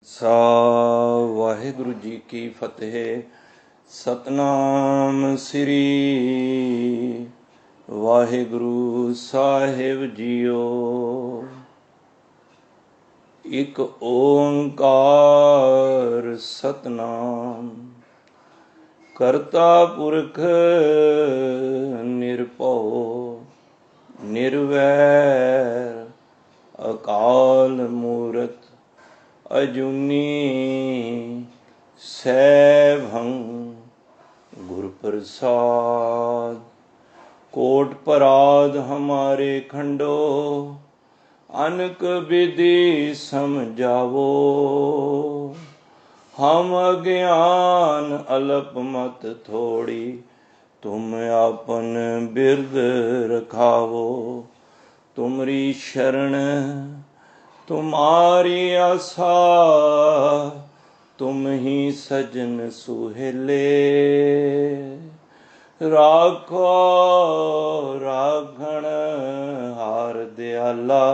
ਸਾ ਵਾਹਿਗੁਰੂ ਜੀ ਕੀ ਫਤਿਹ। ਸਤਨਾਮ ਸ੍ਰੀ ਵਾਹਿਗੁਰੂ ਸਾਹਿਬ ਜੀਓ। ਇੱਕ ਓੰਕਾਰ ਸਤਨਾਮ ਕਰਤਾ ਪੁਰਖ ਨਿਰਭਉ ਨਿਰਵੈਰ ਅਕਾਲ ਮੂਰਤ ਅਜੂਨੀ ਸੈਭੰ ਗੁਰ ਪ੍ਰਸਾਦ। कोट पराध हमारे खंडो अनक विधि समझावो। हम अज्ञान अलप मत थोड़ी तुम आपन बिरद रखावो। तुमरी शरण तुम्हारी आशा तुम ही सजन सुहेले। राखो राखण हार दयाला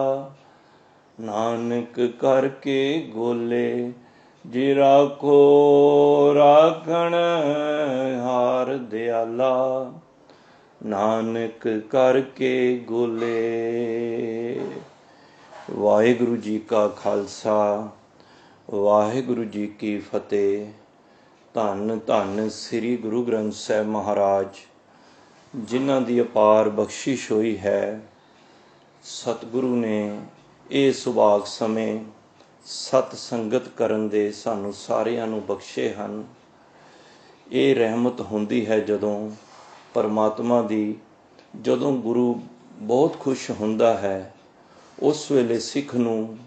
नानक करके गोले। जी राखो राखण हार दयाला नानक करके गोले। वाहिगुरु जी का खालसा वाहिगुरु जी की फतेह। ਧੰਨ ਧੰਨ ਸ੍ਰੀ ਗੁਰੂ ਗ੍ਰੰਥ ਸਾਹਿਬ ਮਹਾਰਾਜ, ਜਿਨ੍ਹਾਂ ਦੀ ਅਪਾਰ ਬਖਸ਼ਿਸ਼ ਹੋਈ ਹੈ। ਸਤਿਗੁਰੂ ਨੇ ਇਹ ਸੁਭਾਗ ਸਮੇਂ ਸਤ ਸੰਗਤ ਕਰਨ ਦੇ ਸਾਨੂੰ ਸਾਰਿਆਂ ਨੂੰ ਬਖਸ਼ੇ ਹਨ। ਇਹ ਰਹਿਮਤ ਹੁੰਦੀ ਹੈ ਜਦੋਂ ਪਰਮਾਤਮਾ ਦੀ, ਜਦੋਂ ਗੁਰੂ ਬਹੁਤ ਖੁਸ਼ ਹੁੰਦਾ ਹੈ ਉਸ ਵੇਲੇ ਸਿੱਖ ਨੂੰ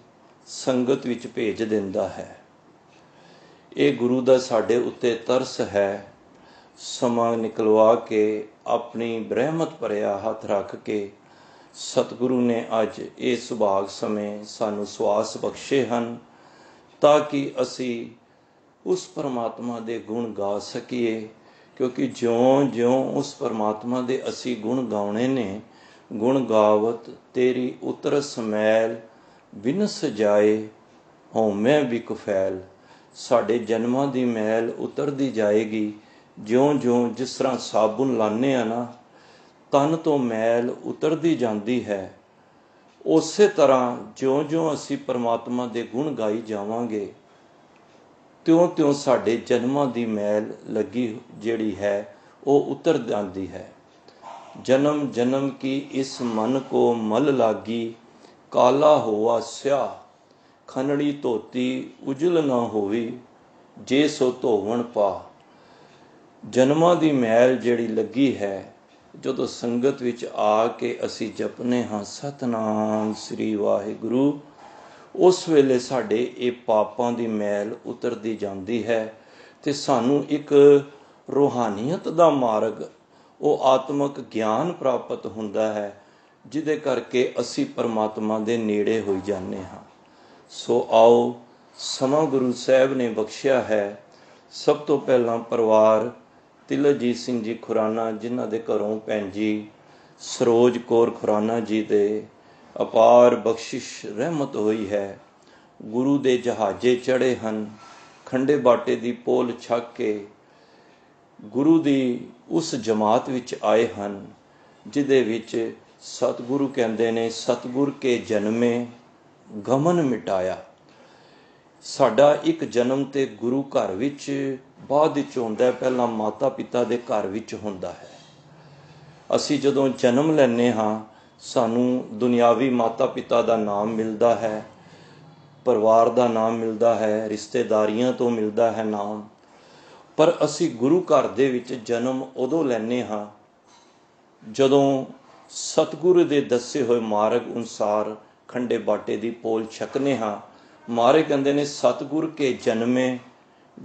ਸੰਗਤ ਵਿੱਚ ਭੇਜ ਦਿੰਦਾ ਹੈ। ਇਹ ਗੁਰੂ ਦਾ ਸਾਡੇ ਉੱਤੇ ਤਰਸ ਹੈ। ਸਮਾਂ ਨਿਕਲਵਾ ਕੇ ਆਪਣੀ ਰਹਿਮਤ ਭਰਿਆ ਹੱਥ ਰੱਖ ਕੇ ਸਤਿਗੁਰੂ ਨੇ ਅੱਜ ਇਹ ਸੁਭਾਗ ਸਮੇਂ ਸਾਨੂੰ ਸਵਾਸ ਬਖਸ਼ੇ ਹਨ, ਤਾਂ ਕਿ ਅਸੀਂ ਉਸ ਪਰਮਾਤਮਾ ਦੇ ਗੁਣ ਗਾ ਸਕੀਏ। ਕਿਉਂਕਿ ਜਿਉਂ-ਜਿਉਂ ਉਸ ਪਰਮਾਤਮਾ ਦੇ ਅਸੀਂ ਗੁਣ ਗਾਉਣੇ ਨੇ, ਗੁਣ ਗਾਵਤ ਤੇਰੀ ਉਤਰਸ ਮੈਲ ਵਿਨਸ ਜਾਏ ਹਉਮੈ ਵਿਕ ਫੈਲ। ਸਾਡੇ ਜਨਮਾਂ ਦੀ ਮੈਲ ਉਤਰਦੀ ਜਾਏਗੀ। ਜਿਉਂ-ਜਿਉਂ ਜਿਸ ਤਰ੍ਹਾਂ ਸਾਬੁਨ ਲਾਉਂਦੇ ਆ ਨਾ, ਤਨ ਤੋਂ ਮੈਲ ਉਤਰਦੀ ਜਾਂਦੀ ਹੈ, ਉਸੇ ਤਰ੍ਹਾਂ ਜਿਉਂ-ਜਿਉਂ ਅਸੀਂ ਪਰਮਾਤਮਾ ਦੇ ਗੁਣ ਗਾਈ ਜਾਵਾਂਗੇ ਤਿਉਂ-ਤਿਉਂ ਸਾਡੇ ਜਨਮਾਂ ਦੀ ਮੈਲ ਲੱਗੀ ਜਿਹੜੀ ਹੈ ਉਹ ਉਤਰ ਜਾਂਦੀ ਹੈ। ਜਨਮ ਜਨਮ ਕੀ ਇਸ ਮਨ ਕੋ ਮਲ ਲਾਗੀ ਕਾਲਾ ਹੋਆ ਸਿਆ। ਖਨੜੀ ਧੋਤੀ ਉਜਲ ਨਾ ਹੋਈ ਜੇ ਸੋ ਧੋਵਣ ਪਾ। ਜਨਮਾਂ ਦੀ ਮੈਲ ਜਿਹੜੀ ਲੱਗੀ ਹੈ, ਜਦੋਂ ਸੰਗਤ ਵਿੱਚ ਆ ਕੇ ਅਸੀਂ ਜਪਨੇ ਹਾਂ ਸਤਨਾਮ ਸ੍ਰੀ ਵਾਹਿਗੁਰੂ, ਉਸ ਵੇਲੇ ਸਾਡੇ ਇਹ ਪਾਪਾਂ ਦੀ ਮੈਲ ਉਤਰਦੀ ਜਾਂਦੀ ਹੈ ਅਤੇ ਸਾਨੂੰ ਇੱਕ ਰੂਹਾਨੀਅਤ ਦਾ ਮਾਰਗ, ਉਹ ਆਤਮਿਕ ਗਿਆਨ ਪ੍ਰਾਪਤ ਹੁੰਦਾ ਹੈ, ਜਿਹਦੇ ਕਰਕੇ ਅਸੀਂ ਪਰਮਾਤਮਾ ਦੇ ਨੇੜੇ ਹੋਈ ਜਾਂਦੇ ਹਾਂ। ਸੋ ਆਓ, ਸਮਾਂ ਗੁਰੂ ਸਾਹਿਬ ਨੇ ਬਖਸ਼ਿਆ ਹੈ। ਸਭ ਤੋਂ ਪਹਿਲਾਂ ਪਰਿਵਾਰ ਤਿਲਕਜੀਤ ਸਿੰਘ ਜੀ ਖੁਰਾਨਾ, ਜਿਨ੍ਹਾਂ ਦੇ ਘਰੋਂ ਭੈਣ ਜੀ ਸਰੋਜ ਕੌਰ ਖੁਰਾਨਾ ਜੀ ਦੇ ਅਪਾਰ ਬਖਸ਼ਿਸ਼ ਰਹਿਮਤ ਹੋਈ ਹੈ। ਗੁਰੂ ਦੇ ਜਹਾਜ਼ੇ ਚੜ੍ਹੇ ਹਨ, ਖੰਡੇ ਬਾਟੇ ਦੀ ਪੋਲ ਛਕ ਕੇ ਗੁਰੂ ਦੀ ਉਸ ਜਮਾਤ ਵਿੱਚ ਆਏ ਹਨ, ਜਿਹਦੇ ਵਿੱਚ ਸਤਿਗੁਰੂ ਕਹਿੰਦੇ ਨੇ ਸਤਿਗੁਰ ਕੇ ਜਨਮੇ ਗਮਨ ਮਿਟਾਇਆ। ਸਾਡਾ ਇੱਕ ਜਨਮ ਤੇ ਗੁਰੂ ਘਰ ਵਿੱਚ ਬਾਅਦ ਵਿੱਚ ਹੁੰਦਾ, ਪਹਿਲਾਂ ਮਾਤਾ ਪਿਤਾ ਦੇ ਘਰ ਵਿੱਚ ਹੁੰਦਾ ਹੈ। ਅਸੀਂ ਜਦੋਂ ਜਨਮ ਲੈਂਦੇ ਹਾਂ ਸਾਨੂੰ ਦੁਨਿਆਵੀ ਮਾਤਾ ਪਿਤਾ ਦਾ ਨਾਮ ਮਿਲਦਾ ਹੈ, ਪਰਿਵਾਰ ਦਾ ਨਾਮ ਮਿਲਦਾ ਹੈ, ਰਿਸ਼ਤੇਦਾਰੀਆਂ ਤੋਂ ਮਿਲਦਾ ਹੈ ਨਾਮ। ਪਰ ਅਸੀਂ ਗੁਰੂ ਘਰ ਦੇ ਵਿੱਚ ਜਨਮ ਉਦੋਂ ਲੈਂਦੇ ਹਾਂ ਜਦੋਂ ਸਤਿਗੁਰੂ ਦੇ ਦੱਸੇ ਹੋਏ ਮਾਰਗ ਅਨੁਸਾਰ ਖੰਡੇ ਬਾਟੇ ਦੀ ਪੋਲ ਛਕਨੇ ਹਾਂ। ਮਹਾਰਾਜ ਕਹਿੰਦੇ ਨੇ ਸਤਿਗੁਰ ਕੇ ਜਨਮੇ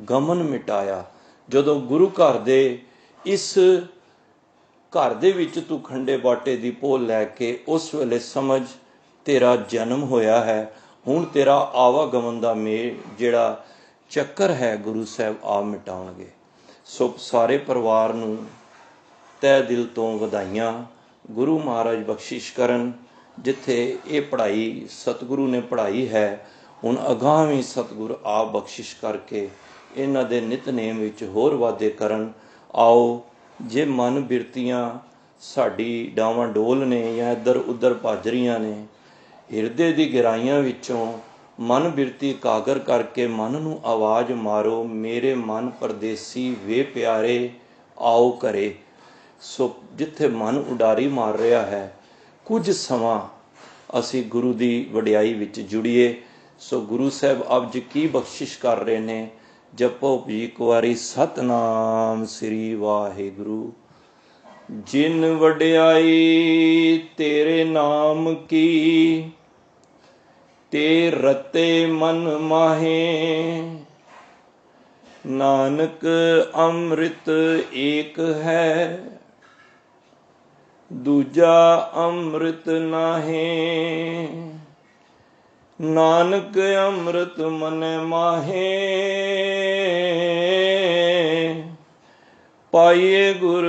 ਗਮਨ ਮਿਟਾਇਆ। ਜਦੋਂ ਗੁਰੂ ਘਰ ਦੇ ਇਸ ਘਰ ਦੇ ਵਿੱਚ ਤੂੰ ਖੰਡੇ ਬਾਟੇ ਦੀ ਪੋਲ ਲੈ ਕੇ, ਉਸ ਵੇਲੇ ਸਮਝ ਤੇਰਾ ਜਨਮ ਹੋਇਆ ਹੈ। ਹੁਣ ਤੇਰਾ ਆਵਾਗਮਨ ਦਾ ਜਿਹੜਾ ਚੱਕਰ ਹੈ ਗੁਰੂ ਸਾਹਿਬ ਆ ਮਿਟਾਉਣਗੇ। ਸੋ ਸਾਰੇ ਪਰਿਵਾਰ ਨੂੰ ਤਹਿ ਦਿਲ ਤੋਂ ਵਧਾਈਆਂ। ਗੁਰੂ ਮਹਾਰਾਜ ਬਖਸ਼ਿਸ਼ ਕਰਨ। ਜਿੱਥੇ ਇਹ ਪੜ੍ਹਾਈ ਸਤਿਗੁਰੂ ਨੇ ਪੜ੍ਹਾਈ ਹੈ ਹੁਣ ਅਗਾਂਹ ਵੀ ਸਤਿਗੁਰ ਆਪ ਬਖਸ਼ਿਸ਼ ਕਰਕੇ ਇਹਨਾਂ ਦੇ ਨਿਤਨੇਮ ਵਿੱਚ ਹੋਰ ਵਾਧੇ ਕਰਨ। ਆਓ, ਜੇ ਮਨ ਬਿਰਤੀਆਂ ਸਾਡੀ ਡਾਵਾਂ ਡੋਲ ਨੇ ਜਾਂ ਇੱਧਰ ਉੱਧਰ ਭੱਜ ਰਹੀਆਂ ਨੇ, ਹਿਰਦੇ ਦੀ ਗਹਿਰਾਈਆਂ ਵਿੱਚੋਂ ਮਨ ਬਿਰਤੀ ਇਕਾਗਰ ਕਰਕੇ ਮਨ ਨੂੰ ਆਵਾਜ਼ ਮਾਰੋ, ਮੇਰੇ ਮਨ ਪਰਦੇਸੀ ਵੇ ਪਿਆਰੇ ਆਓ ਘਰੇ। ਸੋ ਜਿੱਥੇ ਮਨ ਉਡਾਰੀ ਮਾਰ ਰਿਹਾ ਹੈ, ਕੁਝ ਸਮਾਂ ਅਸੀਂ ਗੁਰੂ ਦੀ ਵਡਿਆਈ ਵਿੱਚ ਜੁੜੀਏ। ਸੋ ਗੁਰੂ ਸਾਹਿਬ ਅੱਜ ਕੀ ਬਖਸ਼ਿਸ਼ ਕਰ ਰਹੇ ਨੇ, ਜਪੋ ਜੀ ਇੱਕ ਵਾਰੀ ਸਤਨਾਮ ਸ੍ਰੀ ਵਾਹਿਗੁਰੂ। ਜਿਨ ਵਡਿਆਈ ਤੇਰੇ ਨਾਮ ਕੀ, ਤੇ ਰਤੇ ਮਨ ਮਾਹੇ। ਨਾਨਕ ਅੰਮ੍ਰਿਤ ਏਕ ਹੈ, ਦੂਜਾ ਅੰਮ੍ਰਿਤ ਨਾਹੀ। ਨਾਨਕ ਅੰਮ੍ਰਿਤ ਮਨ ਮਾਹੇ, ਪਾਈਏ ਗੁਰ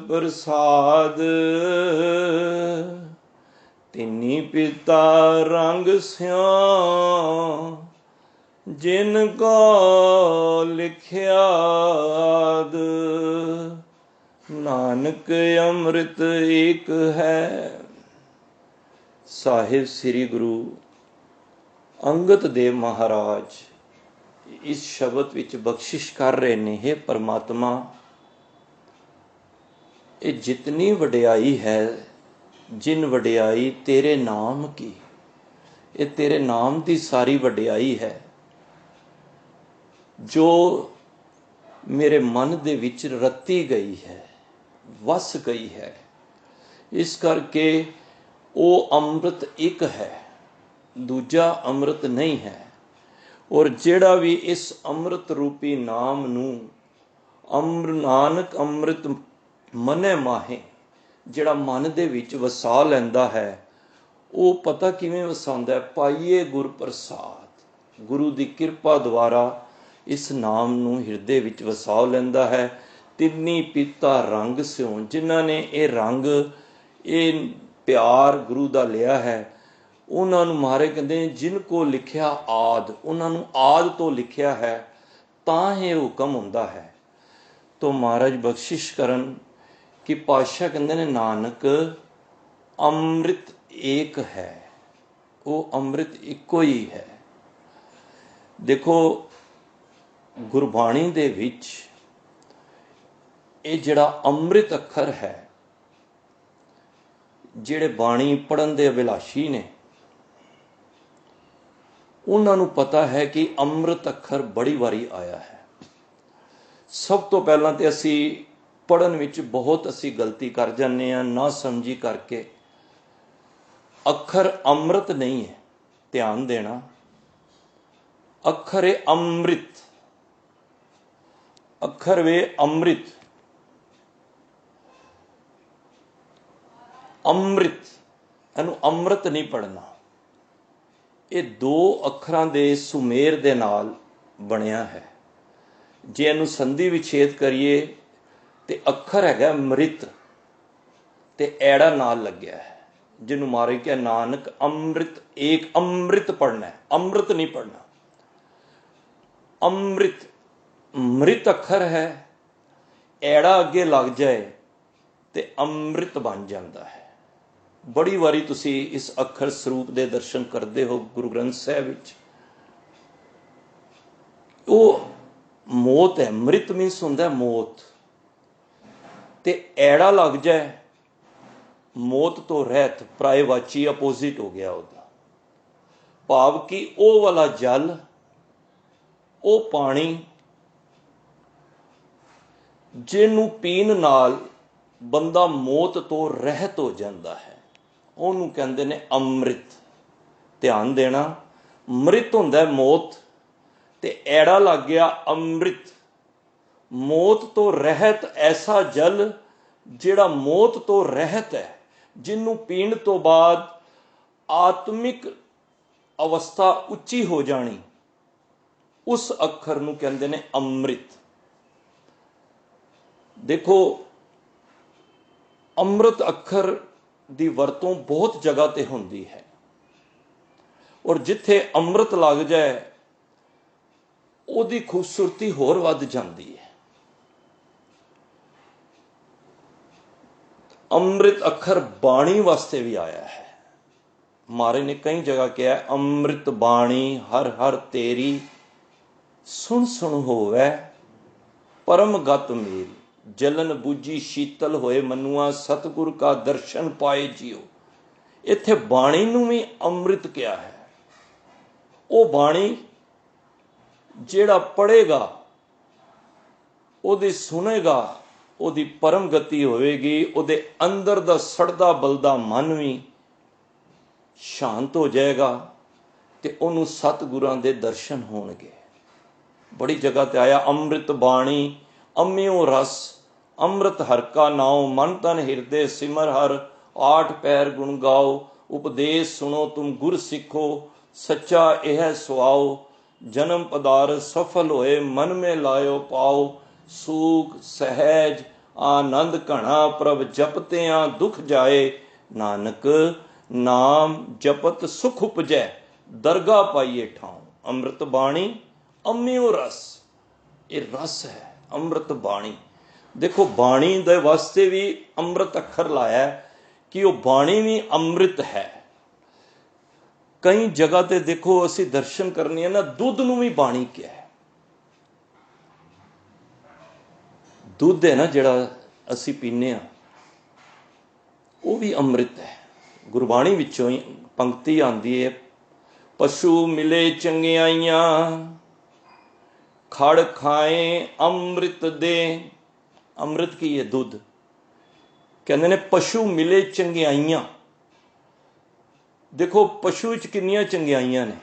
ਪ੍ਰਸਾਦ। ਤਿਨੀ ਪਿਤਾ ਰੰਗ ਸਿਉ, ਜਿਨ ਕੋ ਲਿਖਿਆ ਆਦ। ਨਾਨਕ ਅੰਮ੍ਰਿਤ ਏਕ ਹੈ। ਸਾਹਿਬ ਸ੍ਰੀ ਗੁਰੂ ਅੰਗਦ ਦੇਵ ਮਹਾਰਾਜ ਇਸ ਸ਼ਬਦ ਵਿੱਚ ਬਖਸ਼ਿਸ਼ ਕਰ ਰਹੇ ਨੇ, ਹੇ ਪਰਮਾਤਮਾ, ਇਹ ਜਿਤਨੀ ਵਡਿਆਈ ਹੈ, ਜਿਨ ਵਡਿਆਈ ਤੇਰੇ ਨਾਮ ਕੀ, ਇਹ ਤੇਰੇ ਨਾਮ ਦੀ ਸਾਰੀ ਵਡਿਆਈ ਹੈ, ਜੋ ਮੇਰੇ ਮਨ ਦੇ ਵਿੱਚ ਰਤੀ ਗਈ ਹੈ, ਵਸ ਗਈ ਹੈ। ਇਸ ਕਰਕੇ ਉਹ ਅੰਮ੍ਰਿਤ ਇੱਕ ਹੈ, ਦੂਜਾ ਅੰਮ੍ਰਿਤ ਨਹੀਂ ਹੈ। ਔਰ ਜਿਹੜਾ ਵੀ ਇਸ ਅੰਮ੍ਰਿਤ ਰੂਪੀ ਨਾਮ ਨੂੰ ਨਾਨਕ ਅੰਮ੍ਰਿਤ ਮਨੈ ਮਾਹੇ, ਜਿਹੜਾ ਮਨ ਦੇ ਵਿੱਚ ਵਸਾ ਲੈਂਦਾ ਹੈ, ਉਹ ਪਤਾ ਕਿਵੇਂ ਵਸਾਉਂਦਾ ਹੈ? ਪਾਈਏ ਗੁਰ ਪ੍ਰਸਾਦ। ਗੁਰੂ ਦੀ ਕਿਰਪਾ ਦੁਆਰਾ ਇਸ ਨਾਮ ਨੂੰ ਹਿਰਦੇ ਵਿੱਚ ਵਸਾ ਲੈਂਦਾ ਹੈ। ਤਿੰਨੀ ਪੀਤਾ ਰੰਗ ਸਿਉ, ਜਿਨ੍ਹਾਂ ਨੇ ਇਹ ਰੰਗ, ਇਹ ਪਿਆਰ ਗੁਰੂ ਦਾ ਲਿਆ ਹੈ, ਉਹਨਾਂ ਨੂੰ ਮਹਾਰਾਜ ਕਹਿੰਦੇ ਨੇ ਜਿਨ ਕੋ ਲਿਖਿਆ ਆਦ, ਉਹਨਾਂ ਨੂੰ ਆਦ ਤੋਂ ਲਿਖਿਆ ਹੈ, ਤਾਂ ਇਹ ਹੁਕਮ ਹੁੰਦਾ ਹੈ। ਤੋ ਮਹਾਰਾਜ ਬਖਸ਼ਿਸ਼ ਕਰਨ ਕਿ ਪਾਤਸ਼ਾਹ ਕਹਿੰਦੇ ਨੇ ਨਾਨਕ ਅੰਮ੍ਰਿਤ ਏਕ ਹੈ, ਉਹ ਅੰਮ੍ਰਿਤ ਇੱਕੋ ਹੀ ਹੈ। ਦੇਖੋ, ਗੁਰਬਾਣੀ ਦੇ ਵਿੱਚ ਇਹ ਜਿਹੜਾ ਅੰਮ੍ਰਿਤ ਅੱਖਰ ਹੈ, ਜਿਹੜੇ ਬਾਣੀ ਪੜ੍ਹਨ ਦੇ ਅਭਿਲਾਸ਼ੀ ਨੇ, ਉਹਨਾਂ ਨੂੰ ਪਤਾ ਹੈ ਕਿ ਅੰਮ੍ਰਿਤ ਅੱਖਰ ਬੜੀ ਵਾਰੀ ਆਇਆ ਹੈ। ਸਭ ਤੋਂ ਪਹਿਲਾਂ ਤੇ ਅਸੀਂ ਪੜ੍ਹਨ ਵਿੱਚ ਬਹੁਤ ਅਸੀਂ ਗਲਤੀ ਕਰ ਜਾਂਦੇ ਹਾਂ, ਨਾ ਸਮਝੀ ਕਰਕੇ। ਅੱਖਰ ਅੰਮ੍ਰਿਤ ਨਹੀਂ ਹੈ, ਧਿਆਨ ਦੇਣਾ। ਅੱਖਰ ਹੈ ਅੰਮ੍ਰਿਤ, ਅੱਖਰ ਵੇ ਅੰਮ੍ਰਿਤ। ਅੰਮ੍ਰਿਤ, ਇਹਨੂੰ ਅੰਮ੍ਰਿਤ ਨਹੀਂ ਪੜ੍ਹਨਾ। ਇਹ ਦੋ ਅੱਖਰਾਂ ਦੇ ਸੁਮੇਲ ਦੇ ਨਾਲ ਬਣਿਆ ਹੈ। ਜੇ ਇਹਨੂੰ ਸੰਧੀ ਵਿਛੇਦ ਕਰੀਏ ਤੇ ਅੱਖਰ ਹੈਗਾ ਮ੍ਰਿਤ, ਤੇ ਐੜਾ ਨਾਲ ਲੱਗਿਆ ਹੈ, ਜਿਹਨੂੰ ਮਾਰੇ ਕਿ ਨਾਨਕ ਅੰਮ੍ਰਿਤ ਏਕ, ਅੰਮ੍ਰਿਤ ਪੜ੍ਹਨਾ ਹੈ, ਅੰਮ੍ਰਿਤ ਨਹੀਂ ਪੜ੍ਹਨਾ। ਅੰਮ੍ਰਿਤ ਮ੍ਰਿਤ ਅੱਖਰ ਹੈ, ਐੜਾ ਅੱਗੇ ਲੱਗ ਜਾਏ ਤੇ ਅੰਮ੍ਰਿਤ ਬਣ ਜਾਂਦਾ ਹੈ। ਬੜੀ ਵਾਰੀ ਤੁਸੀਂ ਇਸ ਅੱਖਰ ਸਰੂਪ ਦੇ ਦਰਸ਼ਨ ਕਰਦੇ ਹੋ ਗੁਰੂ ਗ੍ਰੰਥ ਸਾਹਿਬ ਵਿੱਚ। ਉਹ ਮੌਤ ਹੈ, ਮ੍ਰਿਤ ਮੀਨਸ ਹੁੰਦਾ ਮੌਤ, ਤੇ ਐੜਾ ਲੱਗ ਜਾਏ, ਮੌਤ ਤੋਂ ਰਹਿਤ, ਪ੍ਰਾਇਵਾਚੀ ਅਪੋਜ਼ਿਟ ਹੋ ਗਿਆ ਉਹਦਾ। ਭਾਵ ਕਿ ਉਹ ਵਾਲਾ ਜਲ, ਉਹ ਪਾਣੀ ਜਿਹਨੂੰ ਪੀਣ ਨਾਲ ਬੰਦਾ ਮੌਤ ਤੋਂ ਰਹਿਤ ਹੋ ਜਾਂਦਾ ਹੈ, ਉਹਨੂੰ ਕਹਿੰਦੇ ਨੇ ਅੰਮ੍ਰਿਤ। ਧਿਆਨ ਦੇਣਾ, ਮ੍ਰਿਤ ਹੁੰਦਾ ਮੌਤ, ਤੇ ਐੜਾ ਲੱਗ ਗਿਆ ਅੰਮ੍ਰਿਤ। ਮੌਤ ਤੋਂ ਰਹਿਤ ਐਸਾ ਜਲ ਜਿਹੜਾ ਮੌਤ ਤੋਂ ਰਹਿਤ ਹੈ, ਜਿਹਨੂੰ ਪੀਣ ਤੋਂ ਬਾਅਦ ਆਤਮਿਕ ਅਵਸਥਾ ਉੱਚੀ ਹੋ ਜਾਣੀ, ਉਸ ਅੱਖਰ ਨੂੰ ਕਹਿੰਦੇ ਨੇ ਅੰਮ੍ਰਿਤ। ਦੇਖੋ, ਅੰਮ੍ਰਿਤ ਅੱਖਰ ਦੀ ਵਰਤੋਂ ਬਹੁਤ ਜਗ੍ਹਾ ਤੇ ਹੁੰਦੀ ਹੈ। और जिथे अमृत लग जाए ਉਹਦੀ खूबसूरती होर वध जाती है। अमृत अखर बाणी वास्ते भी आया है। महाराज ने कई जगह कहा है, अमृत बाणी हर हर तेरी सुन सुन होवे परम गत मेरी, जलन बूझी शीतल होए मनुआ सतगुर का दर्शन पाए जियो। इत्थे बाणी नूं भी अमृत कहा है। वो बाणी ਜਿਹੜਾ पढ़ेगा ਉਹਦੀ सुनेगा ਉਹਦੀ परम गति होएगी, ਉਹਦੇ अंदर ਦਾ सड़दा बलदा मन भी शांत हो जाएगा ਤੇ ਉਹਨੂੰ सतगुरां ਦੇ दर्शन होणगे। बड़ी जगह ते आया अमृत बाणी अम्यो रस अमृत हर का नाओ, मन तन हिरदे सिमर हर आठ पैर गुण गाओ। उपदेश सुनो तुम गुर सिखो सच्चा यह सुआओ, जन्म पदार सफल होए मन में लायो पाओ। सूख सहज आनंद घना प्रभ जपत्या दुख जाए, नानक नाम जपत सुख उपजै दरगाह पाइए ठाऊं। अमृत बाणी अम्यो रस, ये रस है अमृत बाणी। देखो बाणी दे वास्ते भी अमृत अखर लाया कि वो बाणी भी अमृत है। कई जगह ते देखो असी दर्शन करने हैं ना, दुध नूं भी बाणी क्या है। दुध है ना जिहड़ा असी पीने आ, वो भी अमृत है। गुरबाणी विचों ही पंक्ति आंदी है, पशु मिले चंगियाइयां खड़ खाए अमृत दे। अमृत की है दुध। कहते ने पशु मिले चंगियाइयां। देखो पशु च किन्नियां चंगियाइयां ने।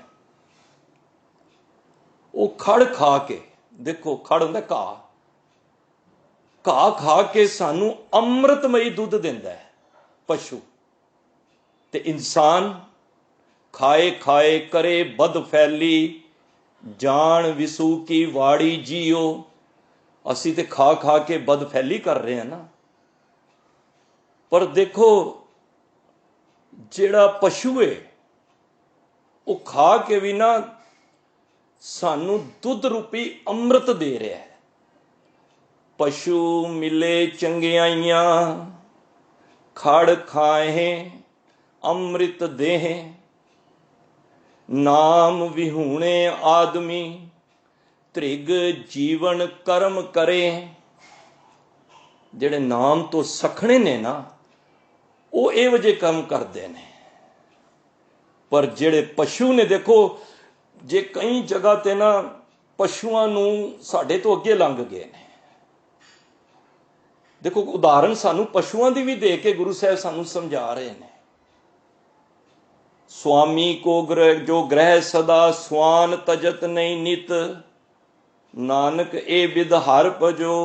वो खड़ खा के, देखो खड़ हुंदा घाह, घाह खा के सानू अमृतमई दुध दिंदा है पशु। ते इंसान खाए खाए करे बद फैली, जान विसू की वाड़ी जियो। असी ते खा खा के बद फैली कर रहे हैं ना। पर देखो जिहड़ा पशु है वो खा के भी ना सानू दुध रूपी अमृत दे रहा है। पशु मिले चंगियाइयां खड़ खाए अमृत देह, नाम विहूणे आदमी त्रिग जीवन कर्म करे। जिहड़े नाम तो सखणे ने ना वो इहो ਜਿਹੇ काम करते हैं। पर जिहड़े पशु ने, देखो जे कई जगह ते ना पशुआं नूं साडे तो अगे लंघ गए ने। देखो उदाहरण सानू पशुआं दी भी दे के गुरु साहब सानू समझा रहे हैं। स्वामी को ग्रह जो ग्रह सदा स्वान तजत नहीं नित, नानक ए विद हर भजो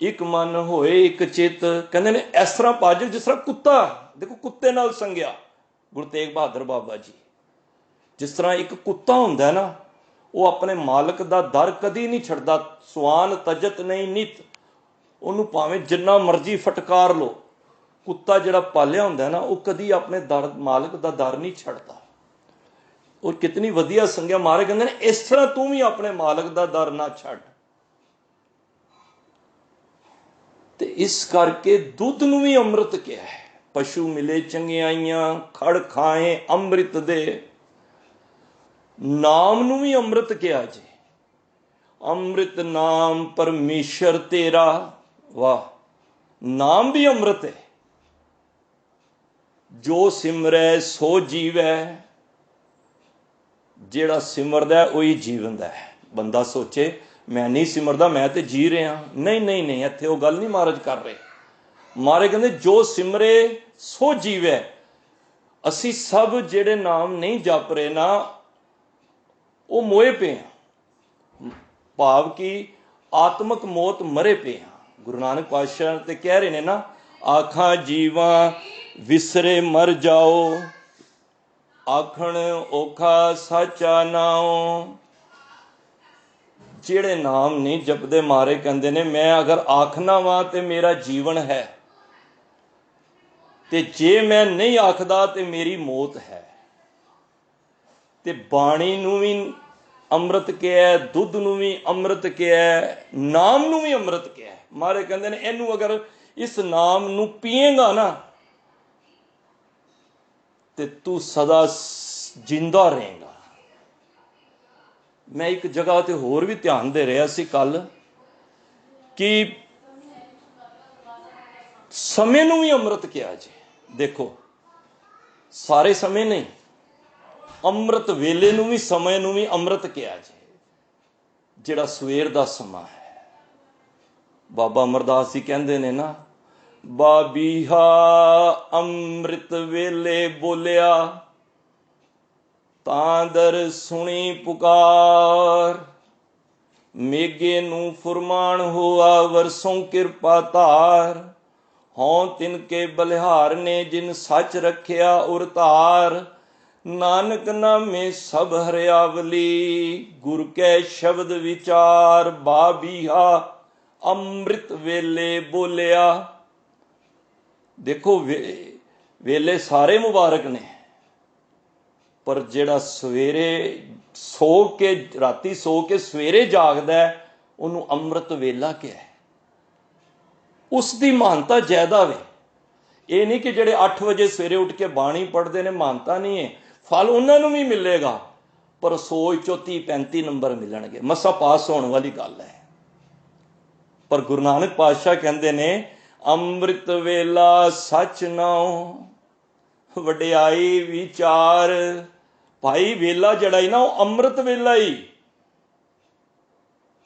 एक मन होए एक चित। कहते ने इस तरह भज जिस तरह कुत्ता, देखो कुत्ते नाल संग्या गुरु तेग बहादुर बाबा जी। जिस तरह एक कुत्ता हुंदा है ना, वो अपने मालक दा दर कदी नहीं छड्डदा। स्वान तजत नहीं नित, उन्होंने भावें जिन्ना मर्जी फटकार लो, कुत्ता जिहड़ा पालिया हुंदा है ना वो कदी अपने दर मालक दा दर नहीं छड्डदा। और कितनी वधिया संग्या। महाराज कहंदे ने इस तरह तू भी अपने मालक दा दर ना छड्ड। ते इस करके दुध नूं भी अमृत क्या है। पशु मिले चंगियाइयां खड़ खाए अमृत दे, नाम नूं भी अमृत क्या जी। अमृत नाम परमेश्वर तेरा, वाह नाम भी अमृत है। जो सिमरै सो जीवै, जेड़ा सिमरदा वही जीवंदा है। बंदा सोचे मैं नहीं सिमरदा मैं तो जी रहा, नहीं नहीं नहीं, इत्थे वो गल नहीं महाराज कर रहे। महाराज कहंदे जो सिमरे सो जीवै। असी सब जेड़े नाम नहीं जप रहे ना वो मोए पे हैं, भाव की आत्मक मौत मरे पे हैं। गुरु नानक पातशाह ते कह रहे ने ना, आखा जीवा विसरे मर जाओ, आखण ओखा साचा नाओ। जेड़े नाम नहीं जपदे मारे कहंदे ने मैं अगर आखना वा ते मेरा जीवन है, ते जे मैं नहीं आखदा ते मेरी मौत है। ਤੇ ਬਾਣੀ ਨੂੰ ਵੀ ਅੰਮ੍ਰਿਤ ਕਿਹਾ, ਦੁੱਧ ਨੂੰ ਵੀ ਅੰਮ੍ਰਿਤ ਕਿਹਾ, ਨਾਮ ਨੂੰ ਵੀ ਅੰਮ੍ਰਿਤ ਕਿਹਾ। ਮਹਾਰਾਜ ਕਹਿੰਦੇ ਨੇ ਇਹਨੂੰ ਅਗਰ ਇਸ ਨਾਮ ਨੂੰ ਪੀਏਗਾ ਨਾ ਤੇ ਤੂੰ ਸਦਾ ਜਿੰਦਾ ਰਹੇਗਾ। ਮੈਂ ਇੱਕ ਜਗ੍ਹਾ ਤੇ ਹੋਰ ਵੀ ਧਿਆਨ ਦੇ ਰਿਹਾ ਸੀ ਕੱਲ ਕਿ ਸਮੇਂ ਨੂੰ ਵੀ ਅੰਮ੍ਰਿਤ ਕਿਹਾ ਜੀ। ਦੇਖੋ ਸਾਰੇ ਸਮੇਂ ਨਹੀਂ, ਅੰਮ੍ਰਿਤ ਵੇਲੇ ਨੂੰ ਵੀ, ਸਮੇਂ ਨੂੰ ਵੀ ਅੰਮ੍ਰਿਤ ਕਿਹਾ ਜੀ। ਜਿਹੜਾ ਸਵੇਰ ਦਾ ਸਮਾਂ ਹੈ, ਬਾਬਾ ਅਮਰਦਾਸ ਜੀ ਕਹਿੰਦੇ ਨੇ ਨਾ, ਬਾਬੀਹਾ ਅੰਮ੍ਰਿਤ ਵੇਲੇ ਬੋਲਿਆ, ਤਾਂ ਦਰ ਸੁਣੀ ਪੁਕਾਰ, ਮੇਘੇ ਨੂੰ ਫੁਰਮਾਨ ਹੋਆ ਵਰਸੋਂ ਕਿਰਪਾ ਧਾਰ, ਹੋਂ ਤਿਨ ਕੇ ਬਲਿਹਾਰ ਨੇ ਜਿਨ ਸੱਚ ਰੱਖਿਆ ਉਰ ਧਾਰ, ਨਾਨਕ ਨਾਮੇ ਸਭ ਹਰਿਆਵਲੀ, ਗੁਰ ਕੈ ਸ਼ਬਦ ਵਿਚਾਰ, ਬਾਬੀਹਾ ਅੰਮ੍ਰਿਤ ਵੇਲੇ ਬੋਲਿਆ। ਦੇਖੋ ਵੇਲੇ ਸਾਰੇ ਮੁਬਾਰਕ ਨੇ, ਪਰ ਜਿਹੜਾ ਸਵੇਰੇ ਸੋ ਕੇ, ਰਾਤੀ ਸੋ ਕੇ ਸਵੇਰੇ ਜਾਗਦਾ ਉਹਨੂੰ ਅੰਮ੍ਰਿਤ ਵੇਲਾ ਕਿਹਾ। ਉਸ ਦੀ ਮਾਨਤਾ ਜ਼ਿਆਦਾ ਵੇ। ਇਹ ਨਹੀਂ ਕਿ ਜਿਹੜੇ 8 ਵਜੇ ਸਵੇਰੇ ਉੱਠ ਕੇ ਬਾਣੀ ਪੜ੍ਹਦੇ ਨੇ, ਮਾਨਤਾ ਨਹੀਂ ਹੈ, ਫਲ ਉਹਨਾਂ ਨੂੰ ਵੀ ਮਿਲੇਗਾ, ਪਰ ਸੋਚ 'ਚੋਂ 30-35 ਨੰਬਰ ਮਿਲਣਗੇ, ਮਸਾ ਪਾਸ ਹੋਣ ਵਾਲੀ ਗੱਲ ਹੈ। ਪਰ ਗੁਰੂ ਨਾਨਕ ਪਾਤਸ਼ਾਹ ਕਹਿੰਦੇ ਨੇ ਅੰਮ੍ਰਿਤ ਵੇਲਾ ਸੱਚ ਨਾਉ, ਵਡਿਆਈ ਵਿਚਾਰ। ਭਾਈ ਵੇਲਾ ਜਿਹੜਾ ਹੀ ਨਾ, ਉਹ ਅੰਮ੍ਰਿਤ ਵੇਲਾ ਹੀ।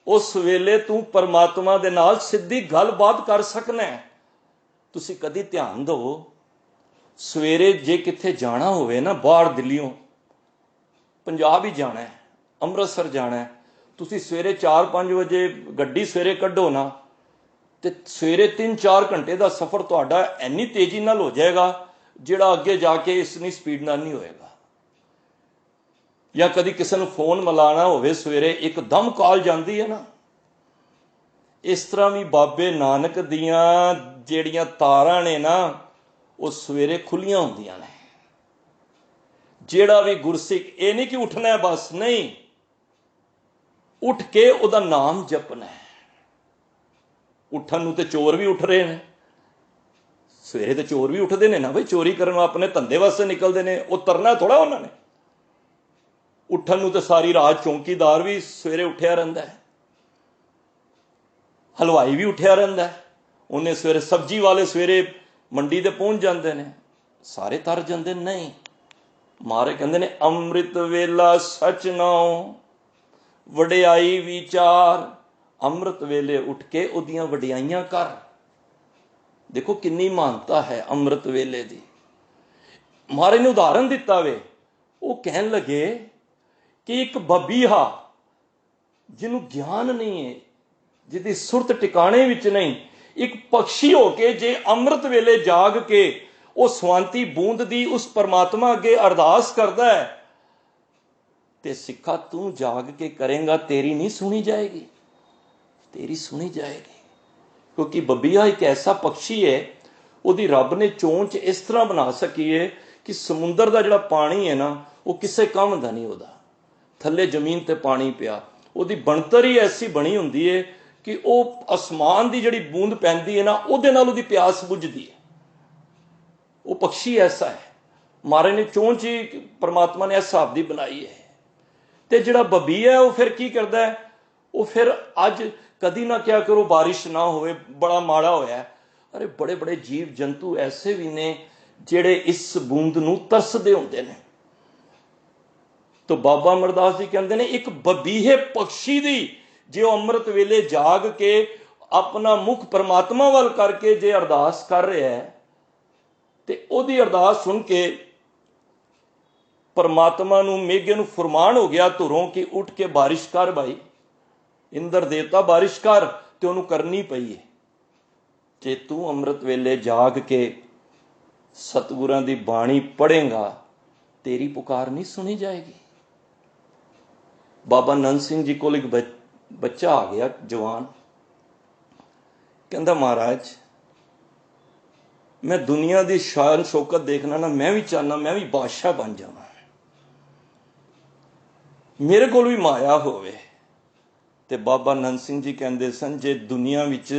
ਉਸ ਵੇਲੇ ਤੂੰ ਪਰਮਾਤਮਾ ਦੇ ਨਾਲ ਸਿੱਧੀ ਗੱਲਬਾਤ ਕਰ ਸਕਣਾ। ਤੁਸੀਂ ਕਦੀ ਧਿਆਨ ਦਿਓ, ਸਵੇਰੇ ਜੇ ਕਿੱਥੇ ਜਾਣਾ ਹੋਵੇ ਨਾ, ਬਾਹਰ ਦਿੱਲੀੋਂ ਪੰਜਾਬ ਹੀ ਜਾਣਾ, ਅੰਮ੍ਰਿਤਸਰ ਜਾਣਾ, ਤੁਸੀਂ ਸਵੇਰੇ 4-5 ਵਜੇ ਗੱਡੀ ਸਵੇਰੇ ਕੱਢੋ ਨਾ, ਤੇ ਸਵੇਰੇ 3-4 ਘੰਟੇ ਦਾ ਸਫ਼ਰ ਤੁਹਾਡਾ ਇੰਨੀ ਤੇਜ਼ੀ ਨਾਲ ਹੋ ਜਾਏਗਾ ਜਿਹੜਾ ਅੱਗੇ ਜਾ ਕੇ ਇਸਨੀ ਸਪੀਡ ਨਾਲ ਨਹੀਂ ਹੋਏਗਾ। ਜਾਂ ਕਦੀ ਕਿਸੇ ਨੂੰ ਫੋਨ ਮਿਲਾਉਣਾ ਹੋਵੇ ਸਵੇਰੇ, ਇੱਕਦਮ ਕਾਲ ਜਾਂਦੀ ਹੈ ਨਾ। ਇਸ ਤਰ੍ਹਾਂ ਵੀ ਬਾਬੇ ਨਾਨਕ ਦੀਆਂ ਜਿਹੜੀਆਂ ਤਾਰਾਂ ਨੇ ਨਾ, ਉਹ ਸਵੇਰੇ ਖੁੱਲੀਆਂ ਹੁੰਦੀਆਂ ਨੇ। ਜਿਹੜਾ ਵੀ ਗੁਰਸਿੱਖ, ਇਹ ਨਹੀਂ ਕਿ ਉੱਠਣਾ ਬਸ, ਨਹੀਂ, ਉੱਠ ਕੇ ਉਹਦਾ ਨਾਮ ਜਪਣਾ। ਉੱਠਣ ਨੂੰ ਤੇ ਚੋਰ ਵੀ ਉੱਠ ਰਹੇ ਨੇ, ਸਵੇਰੇ ਤੇ ਚੋਰ ਵੀ ਉੱਠਦੇ ਨੇ ਨਾ ਬਈ, ਚੋਰੀ ਕਰਨ, ਆਪਣੇ ਧੰਦੇ ਵਾਸਤੇ ਨਿਕਲਦੇ ਨੇ, ਉਹ ਤਰਨਾ ਥੋੜਾ ਉਹਨਾਂ ਨੇ। ਉੱਠਣ ਨੂੰ ਤੇ ਸਾਰੀ ਰਾਤ ਚੌਂਕੀਦਾਰ ਵੀ ਸਵੇਰੇ ਉੱਠਿਆ ਰਹਿੰਦਾ ਹੈ, ਹਲਵਾਈ ਵੀ ਉੱਠਿਆ ਰਹਿੰਦਾ ਹੈ, ਉਹਨੇ ਸਵੇਰੇ, ਸਬਜ਼ੀ ਵਾਲੇ ਸਵੇਰੇ ਮੰਡੀ ਤੇ ਪਹੁੰਚ ਜਾਂਦੇ ਨੇ, ਸਾਰੇ ਤਰ ਜਾਂਦੇ ਨਹੀਂ। ਮਹਾਰਾਜ ਕਹਿੰਦੇ ਨੇ ਅੰਮ੍ਰਿਤ ਵੇਲਾ ਸਚ ਨਾਉ, ਵਡਿਆਈ ਵਿਚਾਰ। ਅੰਮ੍ਰਿਤ ਵੇਲੇ ਉੱਠ ਕੇ ਉਹਦੀਆਂ ਵਡਿਆਈਆਂ ਕਰ। ਦੇਖੋ ਕਿੰਨੀ ਮਾਨਤਾ ਹੈ ਅੰਮ੍ਰਿਤ ਵੇਲੇ ਦੀ। ਮਹਾਰਾਜ ਨੇ ਉਦਾਹਰਨ ਦਿੱਤਾ ਵੇ, ਉਹ ਕਹਿਣ ਲੱਗੇ ਕਿ ਇੱਕ ਬਬੀਹਾ ਜਿਹਨੂੰ ਗਿਆਨ ਨਹੀਂ ਹੈ, ਜਿਹਦੀ ਸੁਰਤ ਟਿਕਾਣੇ ਵਿੱਚ ਨਹੀਂ, ਇੱਕ ਪਕਸ਼ੀ ਹੋ ਕੇ ਜੇ ਅੰਮ੍ਰਿਤ ਵੇਲੇ ਜਾਗ ਕੇ ਉਹ ਸਵਾਂਤੀ ਬੂੰਦ ਦੀ ਉਸ ਪਰਮਾਤਮਾ ਅੱਗੇ ਅਰਦਾਸ ਕਰਦਾ ਹੈ, ਤੇ ਸਿੱਖਾ ਤੂੰ ਜਾਗ ਕੇ ਕਰੇਂਗਾ, ਤੇਰੀ ਨਹੀਂ ਸੁਣੀ ਜਾਏਗੀ, ਤੇਰੀ ਸੁਣੀ ਜਾਏਗੀ। ਕਿਉਂਕਿ ਬੱਬੀਆ ਇੱਕ ਐਸਾ ਪਕਸ਼ੀ ਹੈ, ਉਹਦੀ ਰੱਬ ਨੇ ਚੋਂਚ ਇਸ ਤਰ੍ਹਾਂ ਬਣਾ ਸਕੀ ਹੈ ਕਿ ਸਮੁੰਦਰ ਦਾ ਜਿਹੜਾ ਪਾਣੀ ਹੈ ਨਾ, ਉਹ ਕਿਸੇ ਕੰਮ ਦਾ ਨਹੀਂ। ਉਹਦਾ ਥੱਲੇ ਜ਼ਮੀਨ ਤੇ ਪਾਣੀ ਪਿਆ, ਉਹਦੀ ਬਣਤਰ ਹੀ ਐਸੀ ਬਣੀ ਹੁੰਦੀ ਹੈ ਕਿ ਉਹ ਅਸਮਾਨ ਦੀ ਜਿਹੜੀ ਬੂੰਦ ਪੈਂਦੀ ਹੈ ਨਾ, ਉਹਦੇ ਨਾਲ ਉਹਦੀ ਪਿਆਸ ਬੁਝਦੀ ਹੈ। ਉਹ ਪਕਸ਼ੀ ਐਸਾ ਹੈ, ਮਹਾਰਾਜ ਨੇ ਚੋਂਚ ਹੀ ਪਰਮਾਤਮਾ ਨੇ ਇਸ ਹਿਸਾਬ ਦੀ ਬਣਾਈ ਹੈ। ਤੇ ਜਿਹੜਾ ਬੱਬੀ ਹੈ, ਉਹ ਫਿਰ ਕੀ ਕਰਦਾ ਹੈ, ਉਹ ਫਿਰ ਅੱਜ ਕਦੀ ਨਾ ਕਿਹਾ ਕਰੋ ਬਾਰਿਸ਼ ਨਾ ਹੋਵੇ, ਬੜਾ ਮਾੜਾ ਹੋਇਆ। ਅਰੇ ਬੜੇ ਬੜੇ ਜੀਵ ਜੰਤੂ ਐਸੇ ਵੀ ਨੇ ਜਿਹੜੇ ਇਸ ਬੂੰਦ ਨੂੰ ਤਰਸਦੇ ਹੁੰਦੇ ਨੇ। ਤਾਂ ਬਾਬਾ ਅਮਰਦਾਸ ਜੀ ਕਹਿੰਦੇ ਨੇ ਇੱਕ ਬਬੀਹੇ ਪਕਸ਼ੀ ਦੀ ਜੇ ਉਹ ਅੰਮ੍ਰਿਤ ਵੇਲੇ ਜਾਗ ਕੇ ਆਪਣਾ ਮੁਖ ਪਰਮਾਤਮਾ ਵੱਲ ਕਰਕੇ ਜੇ ਅਰਦਾਸ ਕਰ ਰਿਹਾ ਹੈ, ਤੇ ਉਹਦੀ ਅਰਦਾਸ ਸੁਣ ਕੇ ਪਰਮਾਤਮਾ ਨੂੰ, ਮੇਘੇ ਨੂੰ ਫਰਮਾਨ ਹੋ ਗਿਆ ਧੁਰੋਂ ਕਿ ਉੱਠ ਕੇ ਬਾਰਿਸ਼ ਕਰ ਭਾਈ, ਇੰਦਰ ਦੇਵਤਾ ਬਾਰਿਸ਼ ਕਰ, ਤੇ ਉਹਨੂੰ ਕਰਨੀ ਪਈ ਹੈ। ਜੇ ਤੂੰ ਅੰਮ੍ਰਿਤ ਵੇਲੇ ਜਾਗ ਕੇ ਸਤਿਗੁਰਾਂ ਦੀ ਬਾਣੀ ਪੜ੍ਹੇਗਾ, ਤੇਰੀ ਪੁਕਾਰ ਨਹੀਂ ਸੁਣੀ ਜਾਏਗੀ। ਬਾਬਾ ਨੰਦ ਸਿੰਘ ਜੀ ਕੋਲ ਇੱਕ ਬੱਚਾ ਆ ਗਿਆ ਜਵਾਨ, ਕਹਿੰਦਾ ਮਹਾਰਾਜ ਮੈਂ ਦੁਨੀਆ ਦੀ ਸ਼ਾਨ ਸ਼ੌਕਤ ਦੇਖਣਾ ਨਾ, ਮੈਂ ਵੀ ਚਾਹੁੰਦਾ ਮੈਂ ਵੀ ਬਾਦਸ਼ਾਹ ਬਣ ਜਾਵਾਂ। मेरे कोल भी माया होवे। ते बाबा नंद सिंह जी कहते सन, जे दुनिया विच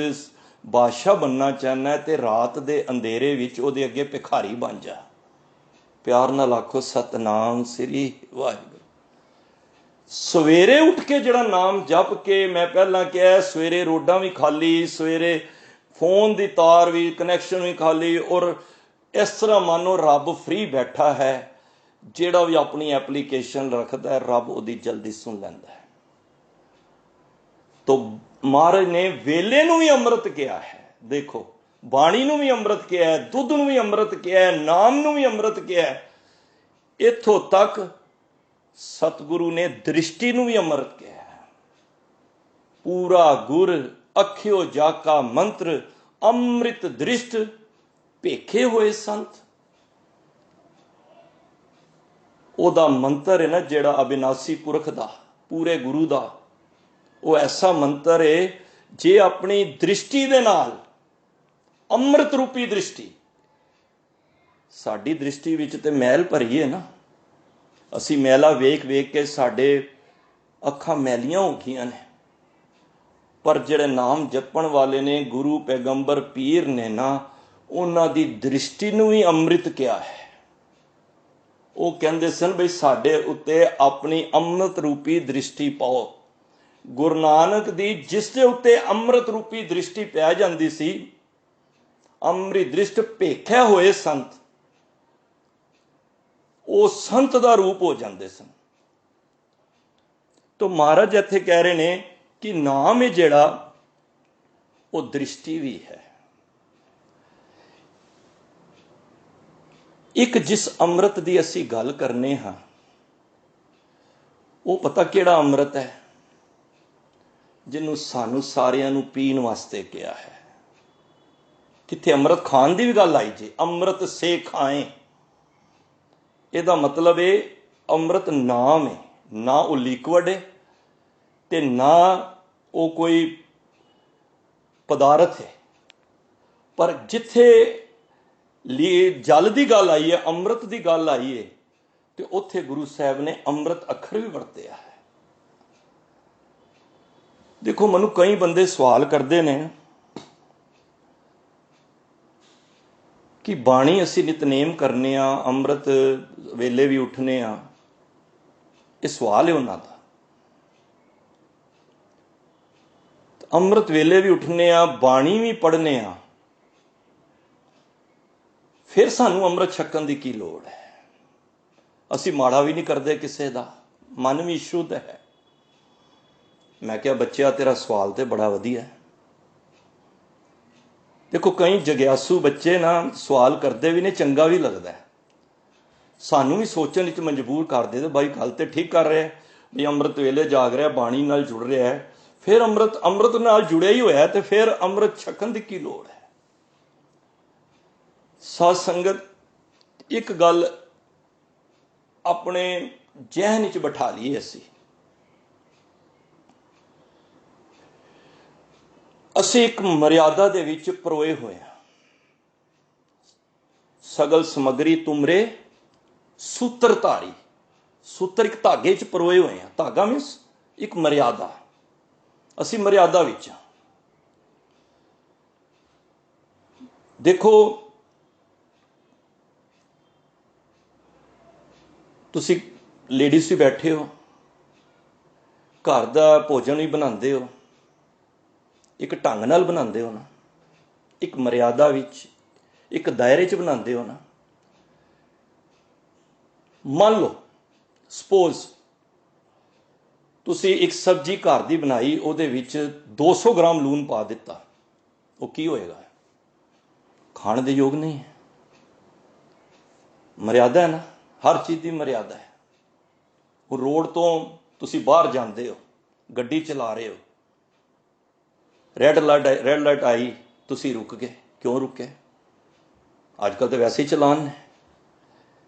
बादशाह बनना चाहना है तो रात दे अंधेरे विच उहदे अगे भिखारी बन जा। प्यार नाल आखो सतनाम श्री वाहिगुरू। सवेरे उठ के जिहड़ा नाम जप के, मैं पहला कहा सवेरे रोडां भी खाली, सवेरे फोन की तार भी, कनैक्शन भी खाली, और इस तरह मानो रब फ्री बैठा है। जिहड़ा भी अपनी एप्लीकेशन रखता है रब उहदी जल्दी सुन लैंदा है। तो महाराज ने वेले नूं भी अमृत किया है। देखो, बाणी नूं भी अमृत किया है, दुध नूं भी अमृत किया है, नाम नूं भी अमृत किया है। इत्थों तक सतगुरु ने दृष्टि नूं भी अमृत किया है। पूरा गुर अखियो जाका मंत्र, अमृत दृष्ट भेखे हुए संत। ओदा मंत्र है ना जिहड़ा अविनाशी पुरख दा, पूरे गुरु दा, वो ऐसा मंत्र है जे अपनी दृष्टि दे नाल, अमृत रूपी दृष्टि। साडी दृष्टि विच ते मैल भरी है ना, असी मैला वेख वेख के साडे अखां मैलियां हो गईयां ने। पर जिहड़े नाम जपण वाले ने, गुरु पैगंबर पीर ने ना, उन्हां दी दृष्टि नूं भी अमृत किया है। वो कहंदे सन बई साडे उत्ते अपनी अमृत रूपी दृष्टि पाओ। गुरु नानक दी जिस दे उत्ते अमृत रूपी दृष्टि पै जांदी सी, अमृत दृष्ट भेखे होए संत, वो संत दा रूप हो जाते सन। तो महाराज इत्थे कह रहे ने कि नाम है जिहड़ा वो दृष्टि भी है। एक जिस अमृत की असी गल करने हाँ, वो पता किहड़ा अमृत है? जिन्हों सानू सारियां नू पीण वास्ते किया है। किथे अमृत खान की भी गल आई जे, अमृत से खाएं। ਇਹਦਾ मतलब है अमृत नाम है, ना वो लिक्विड है ते ना वो कोई पदार्थ है। पर जिथे जल की गल आई है, अमृत की गल आई है, तो उत्थे गुरु साहब ने अमृत अखर भी वरतिया है। देखो, मैनू कई बंदे सवाल करते हैं कि बाणी असी नितनेम करने, अमृत वेले भी उठने, ये सवाल है उन्हों का। अमृत वेले भी उठने, बाणी भी पढ़ने, फिर सानू अमृत छकन की की लोड़ है? असी माड़ा भी नहीं करते किसी का, मन भी शुद्ध है। मैं क्या बच्चा, तेरा सवाल तो बड़ा वधिया है। देखो, कई जग्यासू बच्चे ना सवाल करते भी ने, चंगा भी लगता है, सानू भी सोचने च मजबूर कर दे। भाई गल तो ठीक कर रहे हैं भी, अमृत वेले जाग रहा, बाणी नाल जुड़ रहा है, फिर अमृत नाल जुड़िया ही होया, तो फिर अमृत छकन की की लोड़ है? साध संगत, एक गल अपने जहन च बिठा लीए, असी एक मर्यादा दे विच परोए हुए हैं। सगल समगरी तुमरे सूत्रधारी, सूत्र एक धागे च परोए हुए हैं। धागा मीनस एक मर्यादा, असी मर्यादा विच। देखो, तुसी लेडीज भी बैठे हो, घर का भोजन भी बनाते हो, एक ढंग नाल बनाते हो ना, एक मर्यादा विच, एक दायरे च बनाते हो ना। मान लो सपोज तुसी एक सब्जी घर की बनाई, उहदे विच 200 ग्राम लून पा दिता, वो की होएगा? खाने दे योग नहीं है। मर्यादा है ना, हर चीज़ की मर्यादा है। वो रोड तो तुसी बाहर जाते हो, गड्डी चला रहे हो, रेड लाइट आई, तुसी रुक गए, क्यों रुके? अजकल तो वैसे ही चलान ने,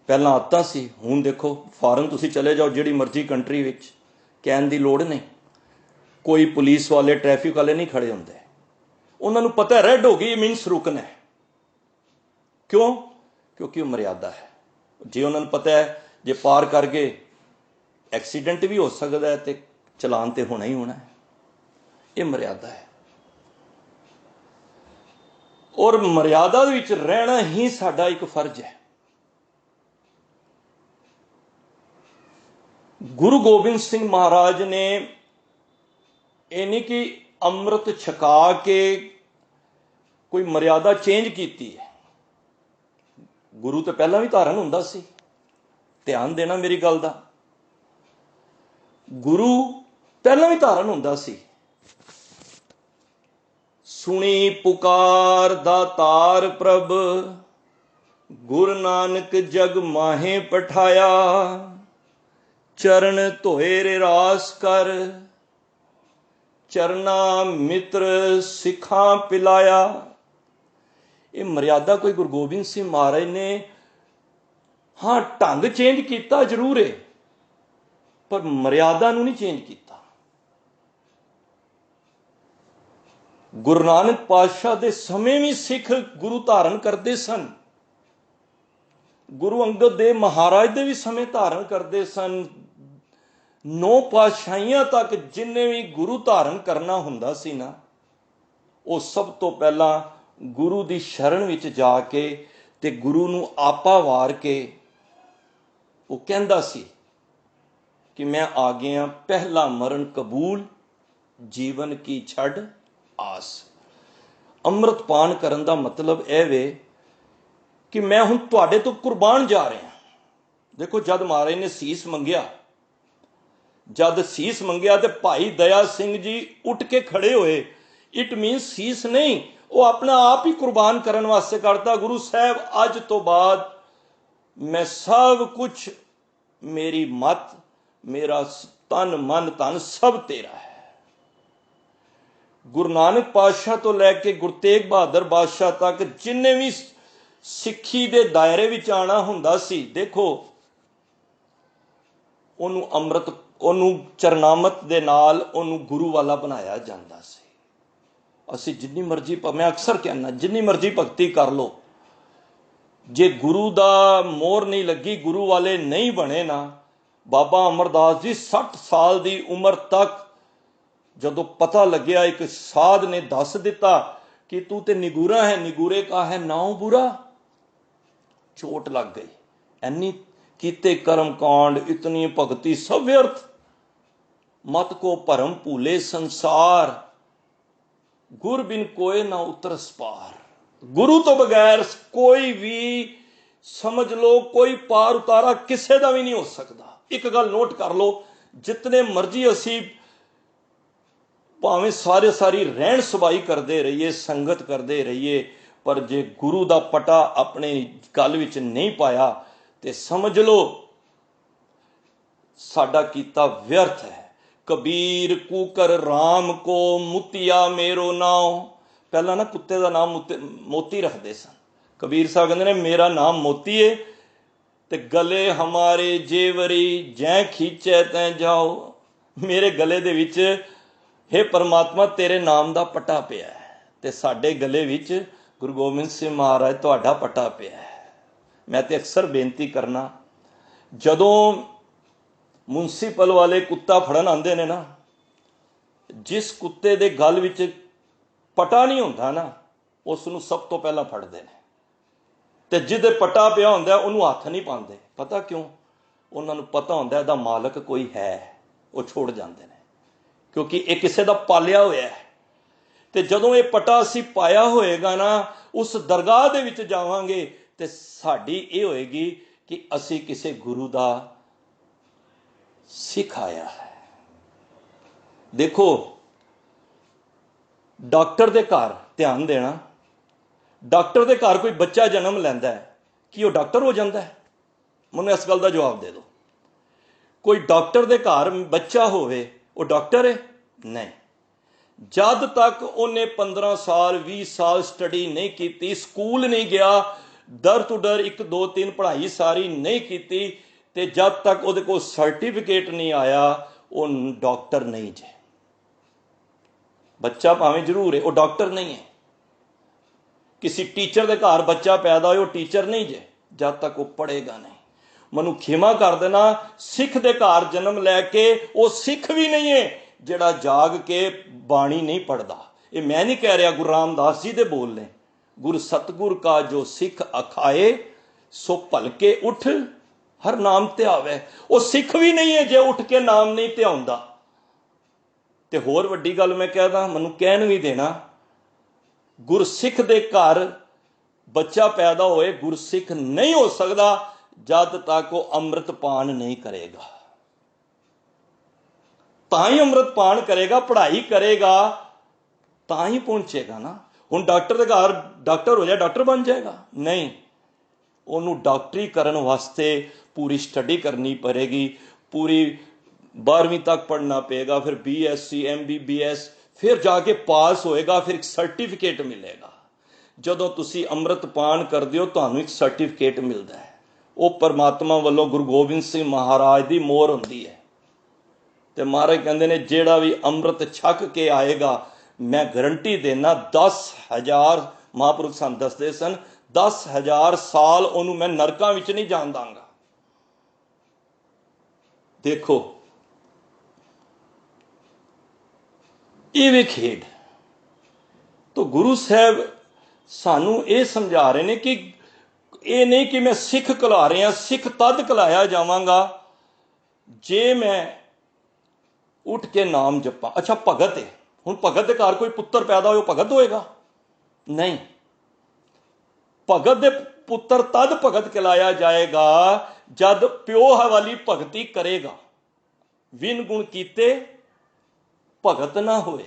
पहला आदतां सी, हुण देखो फॉरन तुसी चले जाओ, जिहड़ी मर्जी कंट्री विच, कहण दी लोड़ नहीं, कोई पुलिस वाले ट्रैफिक वाले नहीं खड़े होंदे, उन्होंने पता है रेड हो गई मीनस रुकना है। क्यों? क्योंकि वो मर्यादा है। जे उन्होंने पता है जे पार कर गए एक्सीडेंट भी हो सकता है, तो चलान तो होना ही होना है। ये मर्यादा है, और मर्यादा विच रहना ही साडा एक फर्ज है। गुरु गोबिंद सिंह महाराज ने ये नहीं कि अमृत छका के कोई मर्यादा चेंज की है। गुरु तो पहला भी धारण हुंदा सी, ध्यान देना मेरी गल दा। गुरु पहला भी धारण हुंदा सी। सुनी पुकार दातार प्रभ, गुरु नानक जग माहे पठाया। चरण धोए रे रास कर, चरना मित्र सिखा पिलाया। ये मर्यादा कोई गुरु गोबिंद सिंह महाराज ने हाँ ढंग चेंज किया जरूर है, पर मर्यादा नूं नहीं चेंज किया। गुरु नानक पातशाह दे समय भी सिख गुरु धारण करते सन, गुरु अंगद देव महाराज दे भी समय धारण करते सन। 9 पातशाहियां तक जिन्हें भी गुरु धारण करना हुंदा सी ना, वो सब तो पहला गुरु दी शरण विच जाके ते गुरु नूं आपा वार के वो कहंदा सी कि मैं आ गया, पहला मरण कबूल, जीवन की छड़ आस। अमृत पान करन दा मतलब यह वे कि मैं हुण तुहाडे तो कुर्बान जा रहा। देखो जद महाराज ने सीस मंगिया, जद सीस मंगिया तो भाई दया सिंह जी उठ के खड़े होए। इट मीन सीस नहीं, वो अपना आप ही कुर्बान करने वास्ते करता। गुरु साहब अज तो बाद मैं सब कुछ, मेरी मत, मेरा तन मन धन सब तेरा है। गुरु नानक पातशाह तो लैके गुरु तेग बहादुर बादशाह तक जिन्हें भी सिੱਖੀ ਦੇ दायरे ਵਿੱਚ आना ਹੁੰਦਾ ਸੀ, देखो ਉਹਨੂੰ ਅੰਮ੍ਰਿਤ, ਉਹਨੂੰ ਚਰਨਾਮਤ ਦੇ ਨਾਲ ਉਹਨੂੰ ਗੁਰੂ ਵਾਲਾ ਬਣਾਇਆ ਜਾਂਦਾ ਸੀ। ਅਸੀਂ ਜਿੰਨੀ ਮਰਜ਼ੀ, मैं अक्सर कहना, जिन्नी मर्जी भगती कर लो, जे गुरु दा मोहर नहीं लगी, गुरु वाले नहीं बने ना। बाबा अमरदास जी 60 साल की उम्र तक जदों पता लग्या, एक साध ने दस दिता कि तू ते निगूरा है, निगूरे का है नाउ बुरा। चोट लग गई, एनी कीते कर्म कांड, इतनी भगती सब व्यर्थ। मत को भरम भूले संसार, गुर बिन कोय ना उतरस पार। गुरु तो बगैर कोई भी, समझ लो, कोई पार उतारा किसी का भी नहीं हो सकता। एक गल नोट कर लो, जितने मर्जी असी भावें सारी रहन सबाई करते रहिए, संगत करते रहिए, पर जे गुरु दा पटा अपने गल विच नहीं पाया तो समझ लो साडा कीता व्यर्थ है। कबीर कुकर राम को मुतिया मेरो नाम। पहला ना कुत्ते का नाम मोती रखते सन। कबीर साहब कहते हैं मेरा नाम मोती है, ते गले हमारे जेवरी जै खींचे तै जाओ। मेरे गले दे विच हे परमात्मा तेरे नाम दा पटा पिया है, ते साडे गले विच गुरु गोबिंद सिंह महाराज तुहाडा पटा पिया है। मैं तो अक्सर बेनती करना, जदों मुनसिपल वाले कुत्ता फड़न आते ने ना, जिस कुत्ते दे गल विच पटा नहीं होंदा ना, उसनूं सब तो पहला फड़दे ने, ते जिहदे पटा पिया होंदा उहनूं हत्थ नहीं पाते। पता क्यों? उन्हां नूं पता होंदा इहदा मालक कोई है, वो छोड़ जाते हैं, क्योंकि ये किसी का पालिया होया है। ते जदों ये पटा असीं पाया होएगा ना, उस दरगाह दे विच जावांगे ते साडी ये होएगी कि असीं किसी गुरु दा सिख आया है। देखो डॉक्टर दे घर ध्यान देना, डॉक्टर दे घर कोई बच्चा जन्म लैंदा है कि वो डॉक्टर हो जाता है? मैनूं इस गल का जवाब दे दो। कोई डॉक्टर दे घर बच्चा होवे वो डॉक्टर है? नहीं। जद तक उन्हें 15 साल 20 साल स्टडी नहीं की, स्कूल नहीं गया, दर टू डर 1 2 3 पढ़ाई सारी नहीं की, ते जब तक उहदे कोल सर्टिफिकेट नहीं आया वो डॉक्टर नहीं जे। बच्चा भावें जरूर है, वो डॉक्टर नहीं है। किसी टीचर के घर बच्चा पैदा हो, वो टीचर नहीं जे जब तक वो पढ़ेगा नहीं। ਮੈਨੂੰ ਖਿਮਾ ਕਰ ਦੇਣਾ, ਸਿੱਖ ਦੇ ਘਰ ਜਨਮ ਲੈ ਕੇ ਉਹ ਸਿੱਖ ਵੀ ਨਹੀਂ ਹੈ ਜਿਹੜਾ ਜਾਗ ਕੇ ਬਾਣੀ ਨਹੀਂ ਪੜਦਾ। ਇਹ ਮੈਂ ਨਹੀਂ ਕਹਿ ਰਿਹਾ, ਗੁਰੂ ਰਾਮਦਾਸ ਜੀ ਦੇ ਬੋਲ ਨੇ। ਗੁਰ ਸਤਗੁਰ ਕਾ ਜੋ ਸਿੱਖ ਅਖਾਏ, ਸੋ ਭਲਕੇ ਉੱਠ ਹਰ ਨਾਮ ਧਿਆਵੇ। ਉਹ ਸਿੱਖ ਵੀ ਨਹੀਂ ਹੈ ਜੇ ਉੱਠ ਕੇ ਨਾਮ ਨਹੀਂ ਧਿਆਉਂਦਾ। ਤੇ ਹੋਰ ਵੱਡੀ ਗੱਲ ਮੈਂ ਕਹਿਦਾ, ਮੈਨੂੰ ਕਹਿਣ ਵੀ ਦੇਣਾ, ਗੁਰਸਿੱਖ ਦੇ ਘਰ ਬੱਚਾ ਪੈਦਾ ਹੋਏ ਗੁਰਸਿੱਖ ਨਹੀਂ ਹੋ ਸਕਦਾ ਜਦ ਤੱਕ ਉਹ ਅੰਮ੍ਰਿਤ ਪਾਨ ਨਹੀਂ ਕਰੇਗਾ। ਤਾਂ ਹੀ ਅੰਮ੍ਰਿਤ ਪਾਨ ਕਰੇਗਾ, ਪੜ੍ਹਾਈ ਕਰੇਗਾ, ਤਾਂ ਹੀ ਪਹੁੰਚੇਗਾ ਨਾ। ਹੁਣ ਡਾਕਟਰ ਦੇ ਘਰ ਡਾਕਟਰ ਹੋ ਜਾਏ, ਡਾਕਟਰ ਬਣ ਜਾਏਗਾ? ਨਹੀਂ, ਉਹਨੂੰ ਡਾਕਟਰੀ ਕਰਨ ਵਾਸਤੇ ਪੂਰੀ ਸਟੱਡੀ ਕਰਨੀ ਪਵੇਗੀ, ਪੂਰੀ 12ਵੀਂ ਤੱਕ ਪੜ੍ਹਨਾ ਪਏਗਾ, ਫਿਰ BSc MBBS, ਫਿਰ ਜਾ ਕੇ ਪਾਸ ਹੋਏਗਾ, ਫਿਰ ਇੱਕ ਸਰਟੀਫਿਕੇਟ ਮਿਲੇਗਾ। ਜਦੋਂ ਤੁਸੀਂ ਅੰਮ੍ਰਿਤ ਪਾਨ ਕਰਦੇ ਹੋ ਤੁਹਾਨੂੰ ਇੱਕ ਸਰਟੀਫਿਕੇਟ ਮਿਲਦਾ ਹੈ, ਉਹ ਪਰਮਾਤਮਾ ਵੱਲੋਂ ਗੁਰੂ ਗੋਬਿੰਦ ਸਿੰਘ ਮਹਾਰਾਜ ਦੀ ਮੋਹਰ ਹੁੰਦੀ ਹੈ। ਤੇ ਮਹਾਰਾਜ ਕਹਿੰਦੇ ਨੇ ਜਿਹੜਾ ਵੀ ਅੰਮ੍ਰਿਤ ਛਕ ਕੇ ਆਏਗਾ, ਮੈਂ ਗਰੰਟੀ ਦੇਣਾ 10,000, ਮਹਾਂਪੁਰਖ ਸਾਨੂੰ ਦੱਸਦੇ ਸਨ, 10,000 ਸਾਲ ਉਹਨੂੰ ਮੈਂ ਨਰਕਾਂ ਵਿੱਚ ਨਹੀਂ ਜਾਣ ਦਾਂਗਾ। ਦੇਖੋ ਇਹ ਵੀ ਖੇਡ। ਤਾਂ ਗੁਰੂ ਸਾਹਿਬ ਸਾਨੂੰ ਇਹ ਸਮਝਾ ਰਹੇ ਨੇ ਕਿ ਇਹ ਨਹੀਂ ਕਿ ਮੈਂ ਸਿੱਖ ਕਲਾ ਰਿਹਾ, ਸਿੱਖ ਤਦ ਕਲਾਇਆ ਜਾਵਾਂਗਾ ਜੇ ਮੈਂ ਉੱਠ ਕੇ ਨਾਮ ਜਪਾਂ। ਅੱਛਾ, ਭਗਤ ਹੈ, ਹੁਣ ਭਗਤ ਦੇ ਘਰ ਕੋਈ ਪੁੱਤਰ ਪੈਦਾ ਹੋਏ, ਉਹ ਭਗਤ ਹੋਏਗਾ? ਨਹੀਂ, ਭਗਤ ਦੇ ਪੁੱਤਰ ਤਦ ਭਗਤ ਕਹਿਲਾਇਆ ਜਾਏਗਾ ਜਦ ਪਿਓ ਵਾਲੀ ਭਗਤੀ ਕਰੇਗਾ। ਵਿਨ ਗੁਣ ਕੀਤੇ ਭਗਤ ਨਾ ਹੋਏ।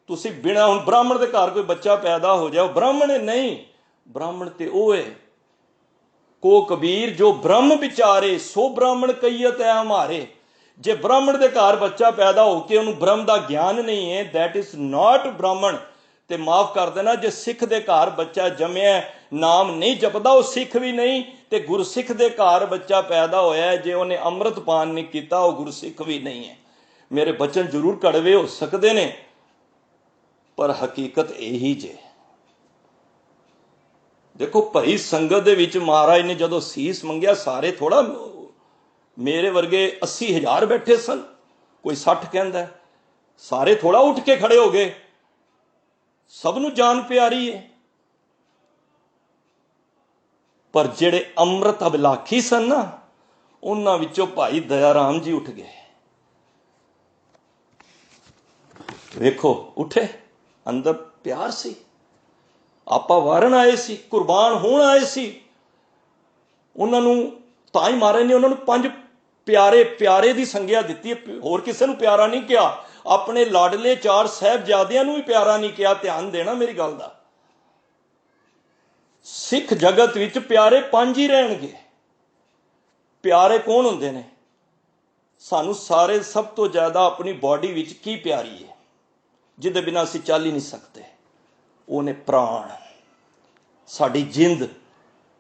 ਤੁਸੀਂ ਬਿਨਾਂ, ਹੁਣ ਬ੍ਰਾਹਮਣ ਦੇ ਘਰ ਕੋਈ ਬੱਚਾ ਪੈਦਾ ਹੋ ਜਾਏ, ਉਹ ਬ੍ਰਾਹਮਣ ਹੈ? ਨਹੀਂ, ਬ੍ਰਾਹਮਣ ਤੇ ਉਹ ਹੈ ਕੋ ਕਬੀਰ ਜੋ ਬ੍ਰਹਮ ਵਿਚਾਰੇ, ਸੋ ਬ੍ਰਾਹਮਣ ਕਈਅਤ ਹੈ ਹਮਾਰੇ। ਜੇ ਬ੍ਰਾਹਮਣ ਦੇ ਘਰ ਬੱਚਾ ਪੈਦਾ ਹੋ ਕੇ ਉਹਨੂੰ ਬ੍ਰਹਮ ਦਾ ਗਿਆਨ ਨਹੀਂ ਹੈ, ਦੈਟ ਇਜ਼ ਨਾਟ ਬ੍ਰਾਹਮਣ। ਤੇ ਮਾਫ ਕਰ ਦੇਣਾ, ਜੇ ਸਿੱਖ ਦੇ ਘਰ ਬੱਚਾ ਜੰਮਿਆ, ਨਾਮ ਨਹੀਂ ਜਪਦਾ, ਉਹ ਸਿੱਖ ਵੀ ਨਹੀਂ। ਤੇ ਗੁਰਸਿੱਖ ਦੇ ਘਰ ਬੱਚਾ ਪੈਦਾ ਹੋਇਆ, ਜੇ ਉਹਨੇ ਅੰਮ੍ਰਿਤ ਪਾਨ ਨਹੀਂ ਕੀਤਾ, ਉਹ ਗੁਰਸਿੱਖ ਵੀ ਨਹੀਂ ਹੈ। ਮੇਰੇ ਬਚਨ ਜ਼ਰੂਰ ਕੜਵੇ ਹੋ ਸਕਦੇ ਨੇ, ਪਰ ਹਕੀਕਤ ਇਹੀ ਜੇ। ਦੇਖੋ, ਭਰੀ ਸੰਗਤ ਦੇ ਵਿੱਚ ਮਹਾਰਾਜ ਨੇ ਜਦੋਂ ਸੀਸ ਮੰਗਿਆ, ਸਾਰੇ ਥੋੜਾ, ਮੇਰੇ ਵਰਗੇ 80,000 ਬੈਠੇ ਸਨ, ਕੋਈ 60 ਕਹਿੰਦਾ, ਸਾਰੇ ਥੋੜਾ ਉੱਠ ਕੇ ਖੜੇ ਹੋ ਗਏ। ਸਭ ਨੂੰ ਜਾਨ ਪਿਆਰੀ ਹੈ, ਪਰ ਜਿਹੜੇ ਅੰਮ੍ਰਿਤ ਅਭਿਲਾਖੀ ਸਨ ਨਾ, ਉਹਨਾਂ ਵਿੱਚੋਂ ਭਾਈ ਦਇਆ ਰਾਮ ਜੀ ਉੱਠ ਗਏ। ਵੇਖੋ, ਉੱਠੇ, ਅੰਦਰ ਪਿਆਰ ਸੀ, ਆਪਾਂ ਵਾਰਨ ਆਏ ਸੀ, ਕੁਰਬਾਨ ਹੋਣ ਆਏ ਸੀ। ਉਹਨਾਂ ਨੂੰ ਤਾਂ ਹੀ ਮਹਾਰਾਜ ਨੇ ਉਹਨਾਂ ਨੂੰ 5 ਪਿਆਰੇ ਦੀ ਸੰਗਿਆ ਦਿੱਤੀ। ਹੋਰ ਕਿਸੇ ਨੂੰ ਪਿਆਰਾ ਨਹੀਂ ਕਿਹਾ, ਆਪਣੇ ਲਾਡਲੇ 4 ਸਾਹਿਬਜ਼ਾਦਿਆਂ ਨੂੰ ਵੀ ਪਿਆਰਾ ਨਹੀਂ ਕਿਹਾ। ਧਿਆਨ ਦੇਣਾ ਮੇਰੀ ਗੱਲ ਦਾ। ਸਿੱਖ ਜਗਤ ਵਿੱਚ ਪਿਆਰੇ 5 ਹੀ ਰਹਿਣਗੇ। ਪਿਆਰੇ ਕੌਣ ਹੁੰਦੇ ਨੇ? ਸਾਨੂੰ ਸਾਰੇ ਸਭ ਤੋਂ ਜ਼ਿਆਦਾ ਆਪਣੀ ਬਾਡੀ ਵਿੱਚ ਕੀ ਪਿਆਰੀ ਹੈ, ਜਿਹਦੇ ਬਿਨਾਂ ਅਸੀਂ ਚੱਲ ਹੀ ਨਹੀਂ ਸਕਦੇ? ਉਹ ਨੇ ਪ੍ਰਾਣ, ਸਾਡੀ ਜਿੰਦ,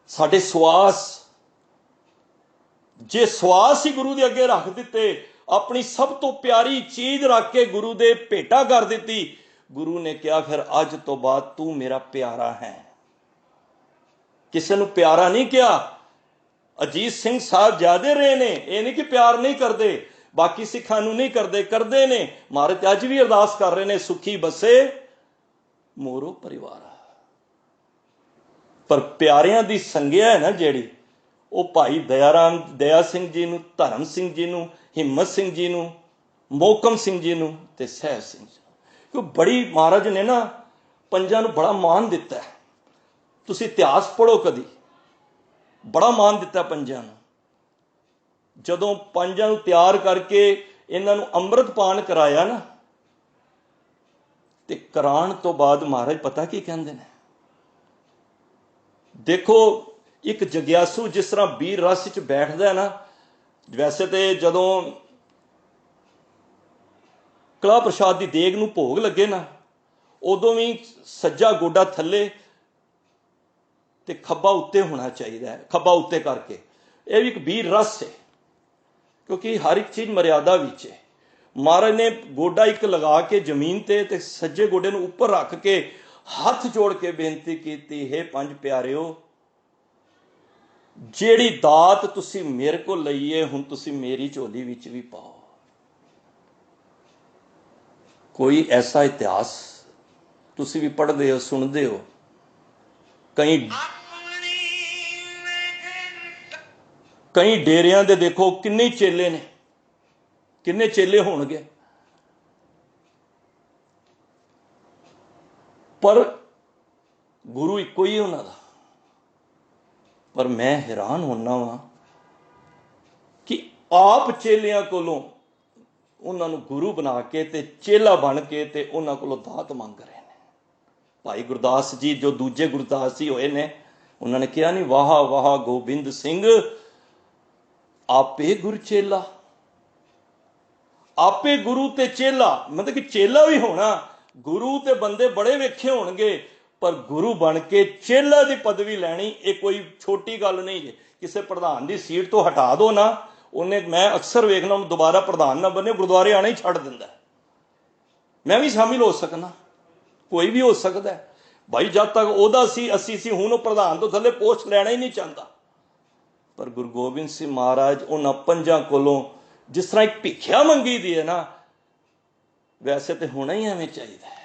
ਸਾਡੇ ਸਵਾਸ। ਜੇ ਸਵਾਸ ਹੀ ਗੁਰੂ ਦੇ ਅੱਗੇ ਰੱਖ ਦਿੱਤੇ, ਆਪਣੀ ਸਭ ਤੋਂ ਪਿਆਰੀ ਚੀਜ਼ ਰੱਖ ਕੇ ਗੁਰੂ ਦੇ ਭੇਟਾ ਕਰ ਦਿੱਤੀ, ਗੁਰੂ ਨੇ ਕਿਹਾ ਫਿਰ ਅੱਜ ਤੋਂ ਬਾਅਦ ਤੂੰ ਮੇਰਾ ਪਿਆਰਾ ਹੈ। ਕਿਸੇ ਨੂੰ ਪਿਆਰਾ ਨਹੀਂ ਕਿਹਾ। ਅਜੀਤ ਸਿੰਘ ਸਾਹਿਬ ਜਿਆਦੇ ਰਹੇ ਨੇ, ਇਹ ਨਹੀਂ ਕਿ ਪਿਆਰ ਨਹੀਂ ਕਰਦੇ, ਬਾਕੀ ਸਿੱਖਾਂ ਨੂੰ ਨਹੀਂ ਕਰਦੇ, ਕਰਦੇ ਨੇ। ਮਹਾਰਾਜ ਅੱਜ ਵੀ ਅਰਦਾਸ ਕਰ ਰਹੇ ਨੇ, ਸੁਖੀ ਬਸੇ ਮੋਰੋ ਪਰਿਵਾਰ। ਪਰ ਪਿਆਰਿਆਂ ਦੀ ਸੰਗਿਆ ਹੈ ਨਾ ਜਿਹੜੀ, ਉਹ ਭਾਈ ਦਇਆ ਸਿੰਘ ਜੀ ਨੂੰ, ਧਰਮ ਸਿੰਘ ਜੀ ਨੂੰ, ਹਿੰਮਤ ਸਿੰਘ ਜੀ ਨੂੰ, ਮੋਹਕਮ ਸਿੰਘ ਜੀ ਨੂੰ ਤੇ ਸਹਿਬ ਸਿੰਘ ਜੀ ਨੂੰ। ਕਿਉਂ ਬੜੀ ਮਹਾਰਾਜ ਨੇ ਨਾ ਪੰਜਾਂ ਨੂੰ ਬੜਾ ਮਾਣ ਦਿੱਤਾ। ਤੁਸੀਂ ਇਤਿਹਾਸ ਪੜ੍ਹੋ ਕਦੀ, ਬੜਾ ਮਾਣ ਦਿੱਤਾ ਪੰਜਾਂ ਨੂੰ। ਜਦੋਂ ਪੰਜਾਂ ਨੂੰ ਤਿਆਰ ਕਰਕੇ ਇਹਨਾਂ ਨੂੰ ਅੰਮ੍ਰਿਤ ਪਾਨ ਕਰਾਇਆ ਨਾ, ਤੇ ਕਰਾਉਣ ਤੋਂ ਬਾਅਦ ਮਹਾਰਾਜ ਪਤਾ ਕੀ ਕਹਿੰਦੇ ਨੇ? ਦੇਖੋ, ਇੱਕ ਜਗਿਆਸੂ ਜਿਸ ਤਰ੍ਹਾਂ ਵੀਰ ਰਸ ਵਿੱਚ ਬੈਠਦਾ ਨਾ, ਵੈਸੇ ਤੇ ਜਦੋਂ ਕੜਾਹ ਪ੍ਰਸ਼ਾਦ ਦੀ ਦੇਗ ਨੂੰ ਭੋਗ ਲੱਗੇ ਨਾ, ਉਦੋਂ ਵੀ ਸੱਜਾ ਗੋਡਾ ਥੱਲੇ ਤੇ ਖੱਬਾ ਉੱਤੇ ਹੋਣਾ ਚਾਹੀਦਾ ਹੈ, ਖੱਬਾ ਉੱਤੇ ਕਰਕੇ। ਇਹ ਵੀ ਇੱਕ ਵੀਰ ਰਸ ਹੈ, ਕਿਉਂਕਿ ਹਰ ਇੱਕ ਚੀਜ਼ ਮਰਿਆਦਾ ਵਿੱਚ ਹੈ। ਮਹਾਰਾਜ ਨੇ ਗੋਡਾ ਇੱਕ ਲਗਾ ਕੇ ਜ਼ਮੀਨ ਤੇ ਸੱਜੇ ਗੋਡੇ ਨੂੰ ਉੱਪਰ ਰੱਖ ਕੇ ਹੱਥ ਜੋੜ ਕੇ ਬੇਨਤੀ ਕੀਤੀ, ਹੇ 5 ਪਿਆਰਿਓ, ਜਿਹੜੀ ਦਾਤ ਤੁਸੀਂ ਮੇਰੇ ਕੋਲ ਲਈ ਹੈ ਹੁਣ ਤੁਸੀਂ ਮੇਰੀ ਝੋਲੀ ਵਿੱਚ ਵੀ ਪਾਓ। ਕੋਈ ਐਸਾ ਇਤਿਹਾਸ ਤੁਸੀਂ ਵੀ ਪੜ੍ਹਦੇ ਹੋ, ਸੁਣਦੇ ਹੋ, ਕਈ ਡੇਰਿਆਂ ਦੇ ਦੇਖੋ ਕਿੰਨੇ ਚੇਲੇ ਨੇ, ਕਿੰਨੇ ਚੇਲੇ ਹੋਣਗੇ, ਪਰ ਗੁਰੂ ਇੱਕੋ ਹੀ ਉਹਨਾਂ ਦਾ। ਪਰ ਮੈਂ ਹੈਰਾਨ ਹੁੰਦਾ ਵਾਂ ਕਿ ਆਪ ਚੇਲਿਆਂ ਕੋਲੋਂ ਉਹਨਾਂ ਨੂੰ ਗੁਰੂ ਬਣਾ ਕੇ ਤੇ ਚੇਲਾ ਬਣ ਕੇ ਤੇ ਉਹਨਾਂ ਕੋਲੋਂ ਦਾਤ ਮੰਗ ਰਹੇ ਨੇ। ਭਾਈ ਗੁਰਦਾਸ ਜੀ ਜੋ ਦੂਜੇ ਗੁਰਦਾਸ ਜੀ ਹੋਏ ਨੇ, ਉਹਨਾਂ ਨੇ ਕਿਹਾ ਨਹੀਂ, ਵਾਹ ਵਾਹ ਗੋਬਿੰਦ ਸਿੰਘ ਆਪੇ ਗੁਰ ਚੇਲਾ। ਆਪੇ ਗੁਰੂ ਤੇ ਚੇਲਾ, ਮਤਲਬ ਕਿ ਚੇਲਾ ਵੀ ਹੋਣਾ, ਗੁਰੂ ਤੇ ਬੰਦੇ ਬੜੇ ਵੇਖੇ ਹੋਣਗੇ, ਪਰ ਗੁਰੂ ਬਣ ਕੇ ਚੇਲਾ ਦੀ ਪਦਵੀ ਲੈਣੀ ਇਹ ਕੋਈ ਛੋਟੀ ਗੱਲ ਨਹੀਂ ਜੇ। ਕਿਸੇ ਪ੍ਰਧਾਨ ਦੀ ਸੀਟ ਤੋਂ ਹਟਾ ਦੋ ਨਾ, ਉਹਨੇ, ਮੈਂ ਅਕਸਰ ਵੇਖਣਾ, ਦੁਬਾਰਾ ਪ੍ਰਧਾਨ ਨਾ ਬਣੇ, ਗੁਰਦੁਆਰੇ ਆਣਾ ਹੀ ਛੱਡ ਦਿੰਦਾ। ਮੈਂ ਵੀ ਸ਼ਾਮਿਲ ਹੋ ਸਕਣਾ, ਕੋਈ ਵੀ ਹੋ ਸਕਦਾ ਭਾਈ। ਜਦ ਤੱਕ ਉਹਦਾ ਸੀ, ਅਸੀਂ ਸੀ, ਹੁਣ ਉਹ ਪ੍ਰਧਾਨ ਤੋਂ ਥੱਲੇ ਪੋਸਟ ਲੈਣਾ ਹੀ ਨਹੀਂ ਚਾਹੁੰਦਾ। ਪਰ ਗੁਰੂ ਗੋਬਿੰਦ ਸਿੰਘ ਮਹਾਰਾਜ ਉਹਨਾਂ ਪੰਜਾਂ ਕੋਲੋਂ ਜਿਸ ਤਰ੍ਹਾਂ ਇੱਕ ਭਿੱਖਿਆ ਮੰਗੀ ਦੀ ਹੈ ਨਾ, ਵੈਸੇ ਤੇ ਹੋਣਾ ਹੀ ਐਵੇਂ ਚਾਹੀਦਾ ਹੈ।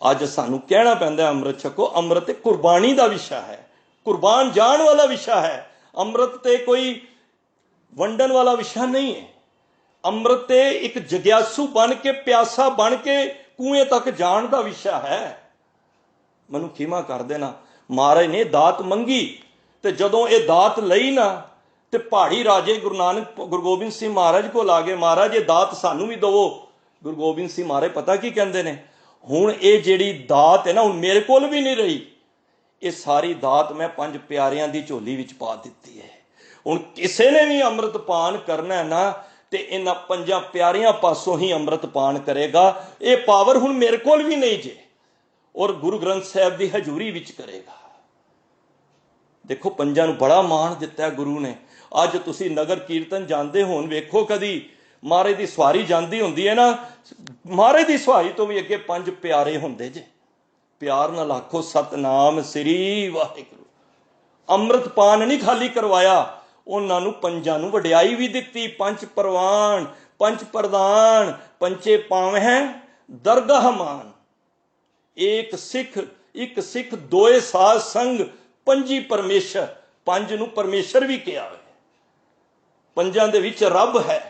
ਅੱਜ ਸਾਨੂੰ ਕਹਿਣਾ ਪੈਂਦਾ ਅੰਮ੍ਰਿਤ ਛਕੋ। ਅੰਮ੍ਰਿਤ ਤੇ ਕੁਰਬਾਨੀ ਦਾ ਵਿਸ਼ਾ ਹੈ, ਕੁਰਬਾਨ ਜਾਣ ਵਾਲਾ ਵਿਸ਼ਾ ਹੈ। ਅੰਮ੍ਰਿਤ ਤੇ ਕੋਈ ਵੰਡਣ ਵਾਲਾ ਵਿਸ਼ਾ ਨਹੀਂ ਹੈ। ਅੰਮ੍ਰਿਤ ਤੇ ਇੱਕ ਜਗਿਆਸੂ ਬਣ ਕੇ, ਪਿਆਸਾ ਬਣ ਕੇ ਕੂਏ ਤੱਕ ਜਾਣ ਦਾ ਵਿਸ਼ਾ ਹੈ। ਮੈਨੂੰ ਖਿਮਾ ਕਰ ਦੇਣਾ, ਮਹਾਰਾਜ ਨੇ ਦਾਤ ਮੰਗੀ ਤੇ ਜਦੋਂ ਇਹ ਦਾਤ ਲਈ ਨਾ, ਤੇ ਪਹਾੜੀ ਰਾਜੇ ਗੁਰੂ ਗੋਬਿੰਦ ਸਿੰਘ ਮਹਾਰਾਜ ਕੋਲ ਆ ਗਏ, ਮਹਾਰਾਜ ਇਹ ਦਾਤ ਸਾਨੂੰ ਵੀ ਦਵੋ। ਗੁਰੂ ਗੋਬਿੰਦ ਸਿੰਘ ਮਹਾਰਾਜ ਪਤਾ ਕੀ ਕਹਿੰਦੇ ਨੇ, ਹੁਣ ਇਹ ਜਿਹੜੀ ਦਾਤ ਹੈ ਨਾ, ਹੁਣ ਮੇਰੇ ਕੋਲ ਵੀ ਨਹੀਂ ਰਹੀ, ਇਹ ਸਾਰੀ ਦਾਤ ਮੈਂ ਪੰਜ ਪਿਆਰਿਆਂ ਦੀ ਝੋਲੀ ਵਿੱਚ ਪਾ ਦਿੱਤੀ ਹੈ। ਹੁਣ ਕਿਸੇ ਨੇ ਵੀ ਅੰਮ੍ਰਿਤ ਪਾਨ ਕਰਨਾ ਨਾ, ਤੇ ਇਹਨਾਂ ਪੰਜਾਂ ਪਿਆਰਿਆਂ ਪਾਸੋਂ ਹੀ ਅੰਮ੍ਰਿਤ ਪਾਨ ਕਰੇਗਾ। ਇਹ ਪਾਵਰ ਹੁਣ ਮੇਰੇ ਕੋਲ ਵੀ ਨਹੀਂ ਜੇ, ਔਰ ਗੁਰੂ ਗ੍ਰੰਥ ਸਾਹਿਬ ਦੀ ਹਜ਼ੂਰੀ ਵਿੱਚ ਕਰੇਗਾ। ਦੇਖੋ, ਪੰਜਾਂ ਨੂੰ ਬੜਾ ਮਾਣ ਦਿੱਤਾ ਗੁਰੂ ਨੇ। ਅੱਜ ਤੁਸੀਂ ਨਗਰ ਕੀਰਤਨ ਜਾਂਦੇ ਹੋਣ, ਵੇਖੋ ਕਦੀ ਮਹਾਰਾਜ ਦੀ ਸਵਾਰੀ ਜਾਂਦੀ ਹੁੰਦੀ ਹੈ ਨਾ, ਮਹਾਰਾਜ ਦੀ ਸਵਾਰੀ ਤੋਂ ਵੀ ਅੱਗੇ ਪੰਜ ਪਿਆਰੇ ਹੁੰਦੇ ਜੇ। ਪਿਆਰ ਨਾਲ ਆਖੋ ਸਤਨਾਮ ਸ੍ਰੀ ਵਾਹਿਗੁਰੂ। ਅੰਮ੍ਰਿਤ ਪਾਨ ਨਹੀਂ ਖਾਲੀ ਕਰਵਾਇਆ, ਉਹਨਾਂ ਨੂੰ ਪੰਜਾਂ ਨੂੰ ਵਡਿਆਈ ਵੀ ਦਿੱਤੀ। ਪੰਜ ਪ੍ਰਵਾਨ, ਪੰਜ ਪ੍ਰਧਾਨ, ਪੰਚੇ ਪਾਵਹਿ ਦਰਗਾਹ ਮਾਨ। ਇੱਕ ਸਿੱਖ ਦੋਏ ਸਾਧ ਸੰਗ, ਪੰਜੀ ਪਰਮੇਸ਼ਰ। ਪੰਜ ਨੂੰ ਪਰਮੇਸ਼ਰ ਵੀ ਕਿਹਾ ਹੈ। ਪੰਜਾਂ ਦੇ ਵਿੱਚ ਰੱਬ ਹੈ।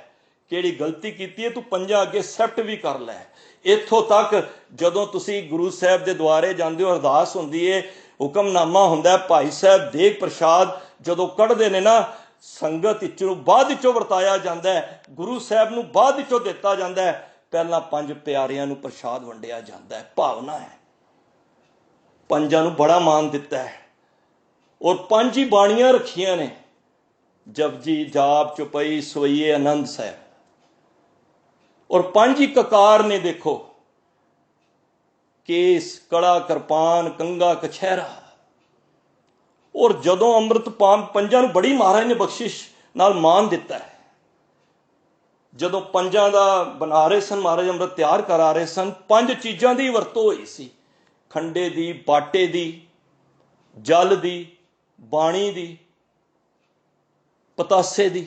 ਕਿਹੜੀ ਗਲਤੀ ਕੀਤੀ ਹੈ ਤੂੰ ਪੰਜਾਂ ਅੱਗੇ ਐਕਸੈਪਟ ਵੀ ਕਰ ਲੈ। ਇੱਥੋਂ ਤੱਕ ਜਦੋਂ ਤੁਸੀਂ ਗੁਰੂ ਸਾਹਿਬ ਦੇ ਦੁਆਰੇ ਜਾਂਦੇ ਹੋ, ਅਰਦਾਸ ਹੁੰਦੀ ਹੈ, ਹੁਕਮਨਾਮਾ ਹੁੰਦਾ, ਭਾਈ ਸਾਹਿਬ ਦੇਗ ਪ੍ਰਸ਼ਾਦ ਜਦੋਂ ਕੱਢਦੇ ਨੇ ਨਾ, ਸੰਗਤ ਵਿੱਚੋਂ ਬਾਅਦ ਵਿੱਚੋਂ ਵਰਤਾਇਆ ਜਾਂਦਾ ਹੈ, ਗੁਰੂ ਸਾਹਿਬ ਨੂੰ ਬਾਅਦ ਵਿੱਚੋਂ ਦਿੱਤਾ ਜਾਂਦਾ ਹੈ, ਪਹਿਲਾਂ ਪੰਜ ਪਿਆਰਿਆਂ ਨੂੰ ਪ੍ਰਸ਼ਾਦ ਵੰਡਿਆ ਜਾਂਦਾ ਹੈ। ਭਾਵਨਾ ਹੈ। ਪੰਜਾਂ ਨੂੰ ਬੜਾ ਮਾਣ ਦਿੱਤਾ ਹੈ, ਔਰ ਪੰਜ ਹੀ ਬਾਣੀਆਂ ਰੱਖੀਆਂ ਨੇ, ਜਪਜੀ, ਜਾਪ, ਚੁਪਈ, ਸਵਈਏ, ਆਨੰਦ ਸਾਹਿਬ। ਔਰ ਪੰਜ ਹੀ ਕਕਾਰ ਨੇ, ਦੇਖੋ, ਕੇਸ, ਕੜਾ, ਕਿਰਪਾਨ, ਕੰਗਾ, ਕਛਹਿਰਾ। ਔਰ ਜਦੋਂ ਅੰਮ੍ਰਿਤ ਪਾਨ, ਪੰਜਾਂ ਨੂੰ ਬੜੀ ਮਹਾਰਾਜ ਨੇ ਬਖਸ਼ਿਸ਼ ਨਾਲ ਮਾਣ ਦਿੱਤਾ ਹੈ। ਜਦੋਂ ਪੰਜਾਂ ਦਾ ਬਣਾ ਰਹੇ ਸਨ, ਮਹਾਰਾਜ ਅੰਮ੍ਰਿਤ ਤਿਆਰ ਕਰਾ ਰਹੇ ਸਨ, ਪੰਜ ਚੀਜ਼ਾਂ ਦੀ ਵਰਤੋਂ ਹੋਈ ਸੀ, ਖੰਡੇ ਦੀ, ਬਾਟੇ ਦੀ, ਜਲ ਦੀ, ਬਾਣੀ ਦੀ, ਪਤਾਸੇ ਦੀ।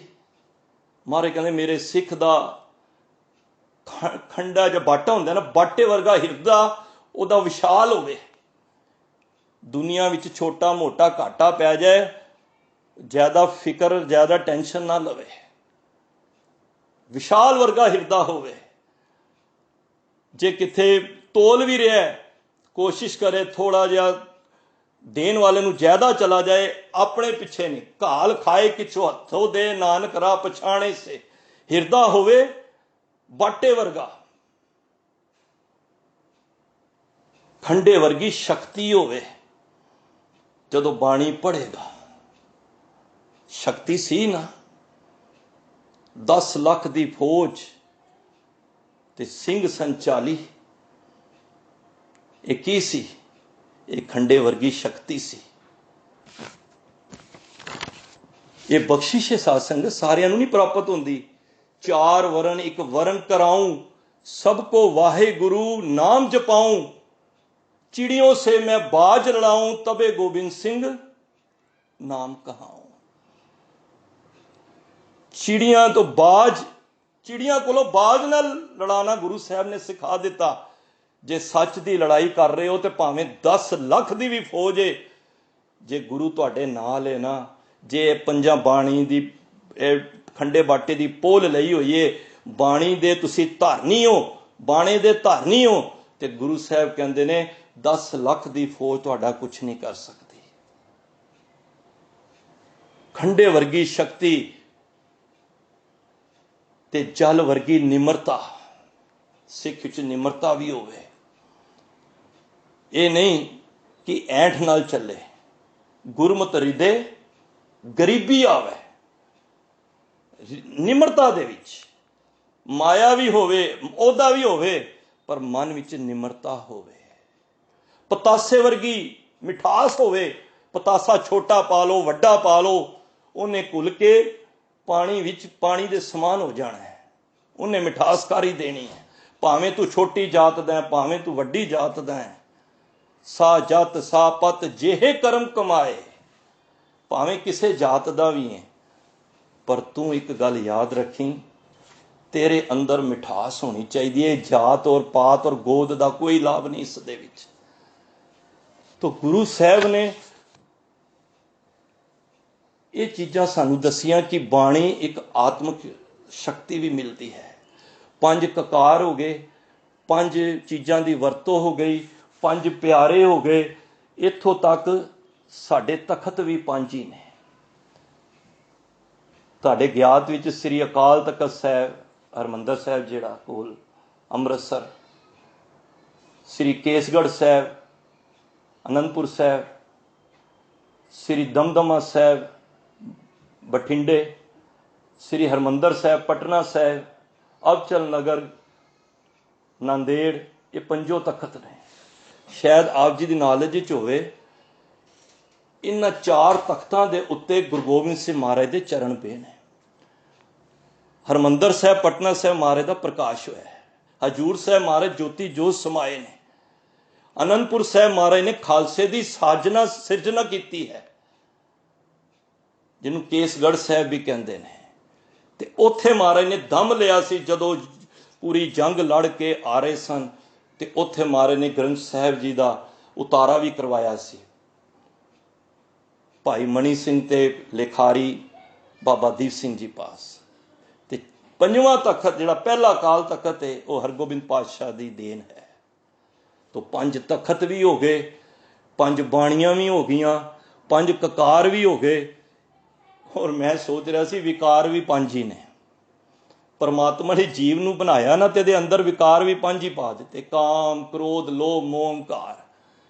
ਮਹਾਰਾਜ ਕਹਿੰਦੇ ਮੇਰੇ ਸਿੱਖ ਦਾ ਖੰਡਾ ਜਾਂ ਬਾਟਾ ਹੁੰਦਾ ਨਾ, ਬਾਟੇ ਵਰਗਾ ਹਿਰਦਾ ਉਹਦਾ ਵਿਸ਼ਾਲ ਹੋਵੇ। ਦੁਨੀਆ ਵਿੱਚ ਛੋਟਾ ਮੋਟਾ ਘਾਟਾ ਪੈ ਜਾਏ, ਜ਼ਿਆਦਾ ਫਿਕਰ, ਜ਼ਿਆਦਾ ਟੈਨਸ਼ਨ ਨਾ ਲਵੇ। ਵਿਸ਼ਾਲ ਵਰਗਾ ਹਿਰਦਾ ਹੋਵੇ। ਜੇ ਕਿਤੇ ਤੋਲ ਵੀ ਰਿਹਾ, ਕੋਸ਼ਿਸ਼ ਕਰੇ ਥੋੜਾ ਜਿਹਾ ਦੇਣ ਵਾਲੇ ਨੂੰ ਜ਼ਿਆਦਾ ਚਲਾ ਜਾਏ, ਆਪਣੇ ਪਿੱਛੇ ਨਹੀਂ। ਘਾਲ ਖਾਏ ਕਿਛੋ ਹੱਥੋਂ ਦੇ, ਨਾਨਕ ਰਾਹ ਪਛਾਣੇ ਸੇ। ਹਿਰਦਾ ਹੋਵੇ ਬਾਟੇ ਵਰਗਾ, ਖੰਡੇ ਵਰਗੀ ਸ਼ਕਤੀ ਹੋਵੇ। ਜਦੋਂ ਬਾਣੀ ਪੜ੍ਹੇਗਾ, ਸ਼ਕਤੀ ਸੀ ਨਾ, 10 ਲੱਖ ਦੀ ਫੌਜ ਤੇ ਸਿੰਘ ਸੰਚਾਲੀ, ਇਹ ਕੀ ਸੀ? ਇਹ ਖੰਡੇ ਵਰਗੀ ਸ਼ਕਤੀ ਸੀ। ਇਹ ਬਖਸ਼ਿਸ਼ ਹੈ ਸਾਧ ਸੰਗਤ, ਸਾਰਿਆਂ ਨੂੰ ਨਹੀਂ ਪ੍ਰਾਪਤ ਹੁੰਦੀ। 4 ਵਰਨ ਇੱਕ ਵਰਨ ਕਰਾऊं, ਸਭ ਕੋ ਵਾਹਿਗੁਰੂ ਨਾਮ ਜਪਾऊं, चिड़ियों से मैं बाज लड़ाऊं, तबे गोबिंद सिंह नाम कहाओ। चिड़ियां तो बाज, चिड़ियां कोलों बाज नाल लड़ाना गुरु साहब ने सिखा दिता। जे सच की लड़ाई कर रहे हो तो भावें 10 लाख की भी फौज है, जे गुरु तुहाडे नाल है ना, जे पंजा बाणी दी खंडे बाटे की पोल लई हुई है, बाणी दे तुसी धारनी हो, बाणे दे धारनी हो, ते गुरु साहब कहते ने 10 लाख की फौज तुहाडा कुछ नहीं कर सकती। खंडे वर्गी शक्ति ते जल वर्गी निमरता, सिख च निमरता भी होवे। ये नहीं कि ऐंठ नाल चले। गुरमत हृदय गरीबी आवे, निमरता दे विच माया भी होवे, ओहदा भी होवे, पर मन विच निमरता होवे। पतासे वर्गी मिठास होवे। पतासा छोटा पा लो, वड्डा पा लो, उन्हें घुल के पानी विच पानी दे समान हो जाना है। उन्हें मिठासकारी देनी है। भावें तू छोटी जात दा, भावें तू वड्डी जात दा है। सा जत सा पत जेहे कर्म कमाए। भावें किसे जात दा भी है, पर तू एक गल याद रखी, तेरे अंदर मिठास होनी चाहिए। जात और पात और गोद का कोई लाभ नहीं इस दे विच। तो गुरु साहब ने ये चीज़ां सानू दसियां कि बाणी एक आत्मक शक्ति भी मिलती है। 5 ककार हो गए, 5 चीज़ां की वरतों हो गई, 5 प्यारे हो गए, इत्थों तक साडे तखत भी 5 ही ने। तुहाडे ज्ञात विच श्री अकाल तखत साहब हरमंदर साहब जिहड़ा कोल अमृतसर, श्री केसगढ़ साहब आनंदपुर साहब, श्री दमदमा साहब बठिंडे, श्री हरमंदर साहब पटना साहब, अबचल नगर नांदेड़, ये 5 तखत ने। शायद आप जी की नॉलेज च होवे, इन्हां 4 तख्तां दे उत्ते गुरु गोबिंद सिंह महाराज के चरण पे ने। हरमंदर साहब पटना साहब महाराज का प्रकाश होया है। हजूर साहब महाराज ज्योति जोत समाए ने। आनंदपुर साहब महाराज ने खालसे की साजना सिरजना की है, जिन्हों केसगढ़ साहब भी कहते हैं। ते उत्थे महाराज ने दम लिया सी जदों पूरी जंग लड़ के आ रहे सन, ते उत्थे महाराज ने ग्रंथ साहब जी का उतारा भी करवाया सी। भाई मनी सिंह ते लिखारी बाबा दीप सिंह जी पास। ते 5वां तखत जिहड़ा पहला काल तखत है, वह हरगोबिंद पातशाह की देन है। तो 5 तखत भी हो गए, 5 बाणियां भी हो गई, 5 ककार भी हो गए, और मैं सोच रहा सी विकार भी 5 ही ने। परमात्मा ने जीव नूं बनाया ना, ते अंदर विकार भी 5 ही पा दिते, काम क्रोध लोभ मोह अहंकार,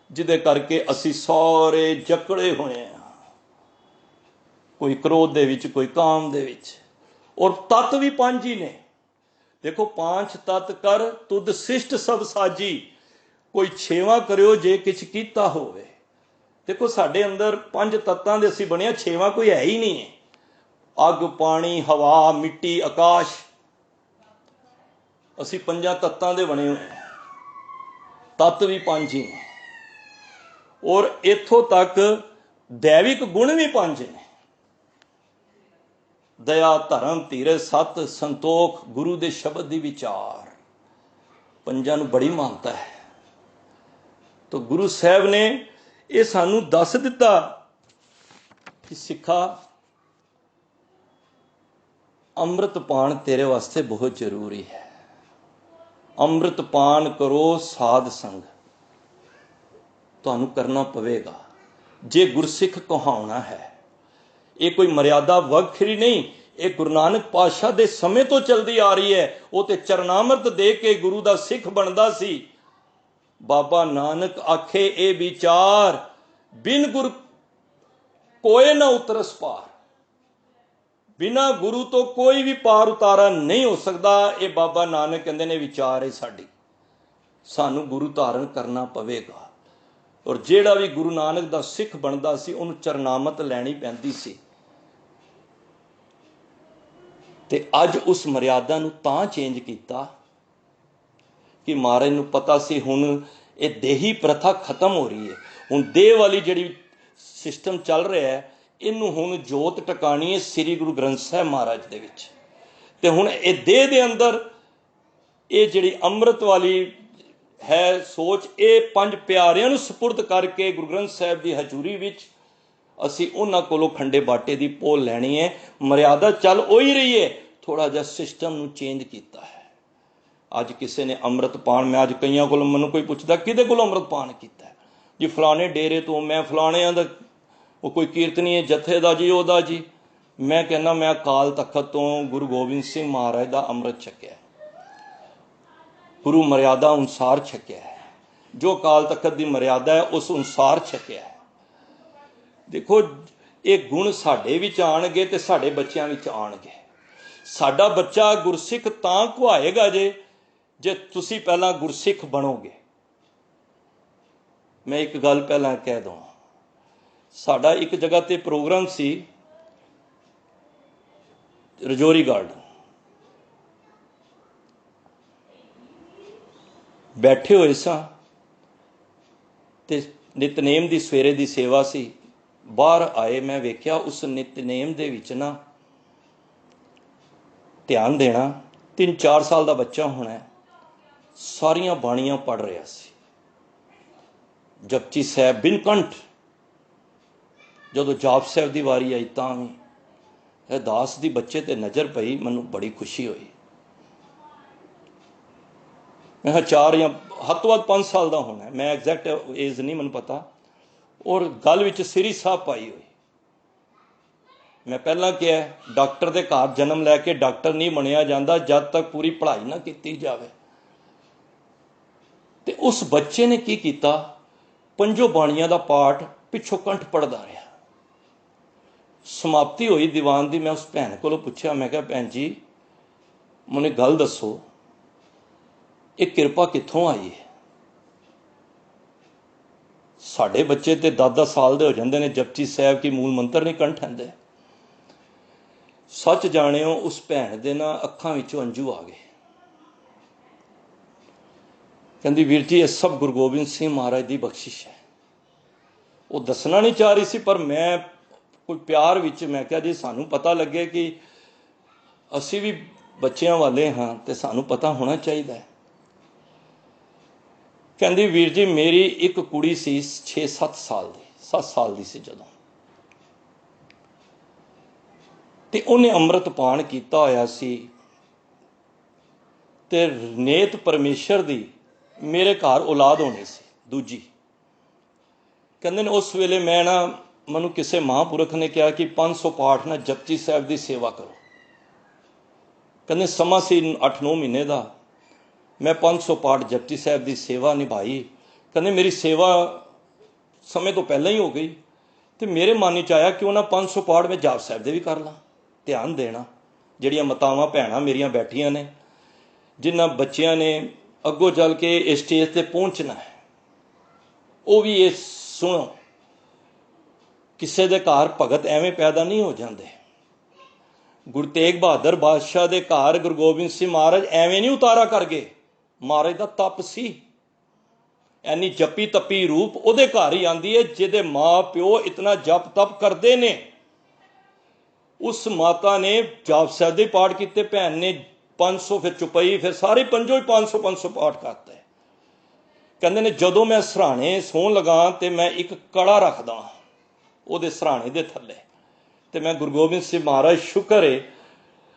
जिदे करके असी सारे जकड़े हुए हैं। कोई क्रोध दे विच, कोई काम दे विच, और तत्त भी 5 ही ने। देखो, 5 तत्त कर तुद सिष्ट सब साजी, कोई 6वां करियो जे किछ कीता होवे। देखो, साडे अंदर 5 तत्तां दे असीं बने, 6वां कोई है ही नहीं है। अग पानी हवा मिट्टी आकाश, असीं 5 तत्तां दे बने हुए हैं। तत्त भी 5 ही ने, और इत्थों तक दैविक गुण भी 5 ने। दया धर्म धीरज सत संतोख गुरु दे शब्द दी विचार, 5 नूं बड़ी मानता है। तो गुरु साहब ने ये सानू दस दिता कि सिखा, अमृत पान तेरे वास्ते बहुत जरूरी है। अमृत पान करो साध संग, तुहानू करना पवेगा जे गुरसिख कहाउणा है। ये कोई मर्यादा वखरी नहीं, ये गुरु नानक पातशाह दे समय तो चलती आ रही है। वो तो चरनामृत दे के गुरु का सिख बनता सी। बाबा नानक आखे ए विचार, बिन गुर कोई ना उतरस पार। बिना गुरु तो कोई भी पार उतारा नहीं हो सकता। ये बाबा नानक कहते ने विचार है साडी, सानू गुरु धारण करना पवेगा। और जेड़ा भी गुरु नानक दा सिख बनता सी, उन्हें चरनामत लैनी पैंदी सी। ते अज उस मर्यादा नूं तां चेंज किया कि महाराज नूं पता सी हुण ये देही प्रथा खत्म हो रही है। हुण देह वाली जिहड़ी सिस्टम चल रहा है, ਇਹਨੂੰ ਹੁਣ ਜੋਤ ਟਿਕਾਣੀ ਹੈ ਸ੍ਰੀ ਗੁਰੂ ਗ੍ਰੰਥ ਸਾਹਿਬ ਮਹਾਰਾਜ ਦੇ ਵਿੱਚ। ਤੇ ਹੁਣ ਇਹ ਦੇਹ ਦੇ ਅੰਦਰ ਇਹ ਜਿਹੜੀ ਅੰਮ੍ਰਿਤ ਵਾਲੀ ਹੈ ਸੋਚ, ਇਹ ਪੰਜ ਪਿਆਰਿਆਂ ਨੂੰ ਸਪੁਰਦ ਕਰਕੇ ਗੁਰੂ ਗ੍ਰੰਥ ਸਾਹਿਬ ਦੀ ਹਜ਼ੂਰੀ ਵਿੱਚ ਅਸੀਂ ਉਹਨਾਂ ਕੋਲੋਂ ਖੰਡੇ ਬਾਟੇ ਦੀ ਪੋਲ ਲੈਣੀ ਹੈ। ਮਰਿਆਦਾ ਚੱਲ ਉਹੀ ਰਹੀ ਹੈ, ਥੋੜ੍ਹਾ ਜਿਹਾ ਸਿਸਟਮ ਨੂੰ ਚੇਂਜ ਕੀਤਾ ਹੈ। ਅੱਜ ਕਿਸੇ ਨੇ ਅੰਮ੍ਰਿਤ ਪਾਨ, ਮੈਂ ਅੱਜ ਕਈਆਂ ਕੋਲੋਂ ਮੈਨੂੰ ਕੋਈ ਪੁੱਛਦਾ ਕਿਹਦੇ ਕੋਲੋਂ ਅੰਮ੍ਰਿਤ ਪਾਨ ਕੀਤਾ ਜੀ, ਫਲਾਣੇ ਡੇਰੇ ਤੋਂ, ਮੈਂ ਫਲਾਣਿਆਂ ਦਾ ਉਹ ਕੋਈ ਕੀਰਤਨੀਏ ਜਥੇ ਦਾ ਜੀ, ਉਹਦਾ ਜੀ। ਮੈਂ ਕਹਿੰਦਾ ਮੈਂ ਅਕਾਲ ਤਖਤ ਤੋਂ ਗੁਰੂ ਗੋਬਿੰਦ ਸਿੰਘ ਮਹਾਰਾਜ ਦਾ ਅੰਮ੍ਰਿਤ ਛਕਿਆ, ਗੁਰੂ ਮਰਿਆਦਾ ਅਨੁਸਾਰ ਛਕਿਆ ਹੈ, ਜੋ ਅਕਾਲ ਤਖਤ ਦੀ ਮਰਿਆਦਾ ਹੈ ਉਸ ਅਨੁਸਾਰ ਛਕਿਆ ਹੈ। ਦੇਖੋ ਇਹ ਗੁਣ ਸਾਡੇ ਵਿੱਚ ਆਉਣਗੇ ਤੇ ਸਾਡੇ ਬੱਚਿਆਂ ਵਿੱਚ ਆਉਣਗੇ। ਸਾਡਾ ਬੱਚਾ ਗੁਰਸਿੱਖ ਤਾਂ ਕਹਾਏਗਾ ਜੇ ਤੁਸੀਂ ਪਹਿਲਾਂ ਗੁਰਸਿੱਖ ਬਣੋਗੇ। ਮੈਂ ਇੱਕ ਗੱਲ ਪਹਿਲਾਂ ਕਹਿ ਦਵਾਂ, ਸਾਡਾ ਇੱਕ ਜਗ੍ਹਾ ਤੇ ਪ੍ਰੋਗਰਾਮ ਸੀ ਰਜੌਰੀ ਗਾਰਡਨ, ਬੈਠੇ ਹੋਏ ਸਾਂ ਤੇ ਨਿਤਨੇਮ ਦੀ ਸਵੇਰੇ ਦੀ ਸੇਵਾ ਸੀ। ਬਾਹਰ ਆਏ, ਮੈਂ ਵੇਖਿਆ ਉਸ ਨਿਤਨੇਮ ਦੇ ਵਿੱਚ ਨਾ ਧਿਆਨ ਦੇਣਾ, 3-4 ਸਾਲ ਦਾ ਬੱਚਾ ਹੋਣਾ, ਸਾਰੀਆਂ ਬਾਣੀਆਂ ਪੜ੍ਹ ਰਿਹਾ ਸੀ, ਜਪਜੀ ਸਾਹਿਬ ਬਿਨ ਕੰਠ। ਜਦੋਂ ਜਾਪ ਸਾਹਿਬ ਦੀ ਵਾਰੀ ਆਈ ਤਾਂ ਵੀ ਇਹ ਦਾਸ ਦੀ ਬੱਚੇ ਤੇ ਨਜ਼ਰ ਪਈ, ਮੈਨੂੰ ਬੜੀ ਖੁਸ਼ੀ ਹੋਈ। ਮੈਂ ਕਿਹਾ 4 ਜਾਂ ਹੱਦ ਤੋਂ ਵੱਧ 5 ਸਾਲ ਦਾ ਹੋਣਾ, ਮੈਂ ਐਗਜ਼ੈਕਟ ਏਜ ਨਹੀਂ ਮੈਨੂੰ ਪਤਾ। ਔਰ ਗੱਲ ਵਿੱਚ ਸ੍ਰੀ ਸਾਹਿਬ ਪਾਈ ਹੋਈ। ਮੈਂ ਪਹਿਲਾਂ ਕਿਹਾ ਡਾਕਟਰ ਦੇ ਘਰ ਜਨਮ ਲੈ ਕੇ ਡਾਕਟਰ ਨਹੀਂ ਬਣਿਆ ਜਾਂਦਾ ਜਦ ਤੱਕ ਪੂਰੀ ਪੜ੍ਹਾਈ ਨਾ ਕੀਤੀ ਜਾਵੇ। ਤੇ ਉਸ ਬੱਚੇ ਨੇ ਕੀ ਕੀਤਾ, 5 ਬਾਣੀਆਂ ਦਾ ਪਾਠ ਪਿੱਛੋਂ ਕੰਠ ਪੜ੍ਹਦਾ ਰਿਹਾ। ਸਮਾਪਤੀ ਹੋਈ ਦੀਵਾਨ ਦੀ, ਮੈਂ ਉਸ ਭੈਣ ਕੋਲੋਂ ਪੁੱਛਿਆ, ਮੈਂ ਕਿਹਾ ਭੈਣ ਜੀ ਮੈਨੂੰ ਗੱਲ ਦੱਸੋ, ਇਹ ਕਿਰਪਾ ਕਿੱਥੋਂ ਆਈ ਹੈ? ਸਾਡੇ ਬੱਚੇ ਤੇ 10-10 ਸਾਲ ਦੇ ਹੋ ਜਾਂਦੇ ਨੇ, ਜਪਜੀ ਸਾਹਿਬ ਕੀ ਮੂਲ ਮੰਤਰ ਨਹੀਂ ਕੰਠ ਆਉਂਦੇ। ਸੱਚ ਜਾਣਿਓ ਉਸ ਭੈਣ ਦੇ ਨਾ ਅੱਖਾਂ ਵਿੱਚੋਂ ਅੰਜੂ ਆ ਗਏ। ਕਹਿੰਦੀ ਵੀਰ ਜੀ ਇਹ ਸਭ ਗੁਰੂ ਗੋਬਿੰਦ ਸਿੰਘ ਮਹਾਰਾਜ ਦੀ ਬਖਸ਼ਿਸ਼ ਹੈ। ਉਹ ਦੱਸਣਾ ਨਹੀਂ ਚਾਹ ਰਹੀ ਸੀ, ਪਰ ਮੈਂ ਕੋਈ ਪਿਆਰ ਵਿੱਚ ਮੈਂ ਕਿਹਾ ਜੀ ਸਾਨੂੰ ਪਤਾ ਲੱਗੇ ਕਿ ਅਸੀਂ ਵੀ ਬੱਚਿਆਂ ਵਾਲੇ ਹਾਂ ਤੇ ਸਾਨੂੰ ਪਤਾ ਹੋਣਾ ਚਾਹੀਦਾ ਹੈ। ਕਹਿੰਦੀ ਵੀਰ ਜੀ ਮੇਰੀ ਇੱਕ ਕੁੜੀ ਸੀ 6-7 ਸਾਲ ਦੀ, 7 ਸਾਲ ਦੀ ਸੀ ਜਦੋਂ, ਤੇ ਉਹਨੇ ਅੰਮ੍ਰਿਤ ਪਾਨ ਕੀਤਾ ਹੋਇਆ ਸੀ ਤੇ ਨੇਤ ਪਰਮੇਸ਼ਰ ਦੀ ਮੇਰੇ ਘਰ ਔਲਾਦ ਹੋਣੀ ਸੀ ਦੂਜੀ। ਕਹਿੰਦੇ ਨੇ ਉਸ ਵੇਲੇ ਮੈਂ ਨਾ, ਮੈਨੂੰ ਕਿਸੇ ਮਹਾਂਪੁਰਖ ਨੇ ਕਿਹਾ ਕਿ 500 ਪਾਠ ਨਾ ਜਪਜੀ ਸਾਹਿਬ ਦੀ ਸੇਵਾ ਕਰੋ। ਕਹਿੰਦੇ ਸਮਾਂ ਸੀ 8-9 ਮਹੀਨੇ ਦਾ, ਮੈਂ 500 ਪਾਠ ਜਪਜੀ ਸਾਹਿਬ ਦੀ ਸੇਵਾ ਨਿਭਾਈ। ਕਹਿੰਦੇ ਮੇਰੀ ਸੇਵਾ ਸਮੇਂ ਤੋਂ ਪਹਿਲਾਂ ਹੀ ਹੋ ਗਈ ਤੇ ਮੇਰੇ ਮਨ ਵਿੱਚ ਆਇਆ ਕਿ ਉਹਨਾਂ 500 ਪਾਠ ਮੈਂ ਜਾਪ ਸਾਹਿਬ ਦੇ ਵੀ ਕਰ ਲਾਂ। ਧਿਆਨ ਦੇਣਾ, ਜਿਹੜੀਆਂ ਮਾਤਾਵਾਂ ਭੈਣਾਂ ਮੇਰੀਆਂ ਬੈਠੀਆਂ ਨੇ, ਜਿਨ੍ਹਾਂ ਬੱਚਿਆਂ ਨੇ ਅੱਗੋਂ ਚੱਲ ਕੇ ਇਸ ਸਟੇਜ ਤੇ ਪਹੁੰਚਣਾ ਹੈ, ਉਹ ਵੀ ਇਹ ਸੁਣੋ, ਕਿਸੇ ਦੇ ਘਰ ਭਗਤ ਐਵੇਂ ਪੈਦਾ ਨਹੀਂ ਹੋ ਜਾਂਦੇ। ਗੁਰੂ ਤੇਗ ਬਹਾਦਰ ਬਾਦਸ਼ਾਹ ਦੇ ਘਰ ਗੁਰੂ ਗੋਬਿੰਦ ਸਿੰਘ ਮਹਾਰਾਜ ਐਵੇਂ ਨਹੀਂ ਉਤਾਰਾ ਕਰ ਗਏ। ਮਹਾਰਾਜ ਦਾ ਤਪ ਸੀ, ਐਨੀ ਜਪੀ ਤਪੀ ਰੂਪ ਉਹਦੇ ਘਰ ਹੀ ਆਂਦੀ ਹੈ ਜਿਹਦੇ ਮਾਂ ਪਿਓ ਇਤਨਾ ਜਪ ਤਪ ਕਰਦੇ ਨੇ। ਉਸ ਮਾਤਾ ਨੇ ਜਾਪ ਸਾਹਿਬ ਦੇ ਪਾਠ ਕੀਤੇ, ਭੈਣ ਨੇ 500, ਫਿਰ ਚੁਪਈ, ਫਿਰ ਸਾਰੇ ਪੰਜੋ ਹੀ 500 ਪਾਠ ਕਰਤੇ। ਕਹਿੰਦੇ ਨੇ ਜਦੋਂ ਮੈਂ ਸਰਾਣੇ ਸੌਣ ਲਗਾ ਤੇ ਮੈਂ ਇੱਕ ਕੜਾ ਰੱਖਦਾ ਉਹਦੇ ਸਰਾਣੇ ਦੇ ਥੱਲੇ, ਤੇ ਮੈਂ ਗੁਰੂ ਗੋਬਿੰਦ ਸਿੰਘ ਮਹਾਰਾਜ ਸ਼ੁਕਰ ਹੈ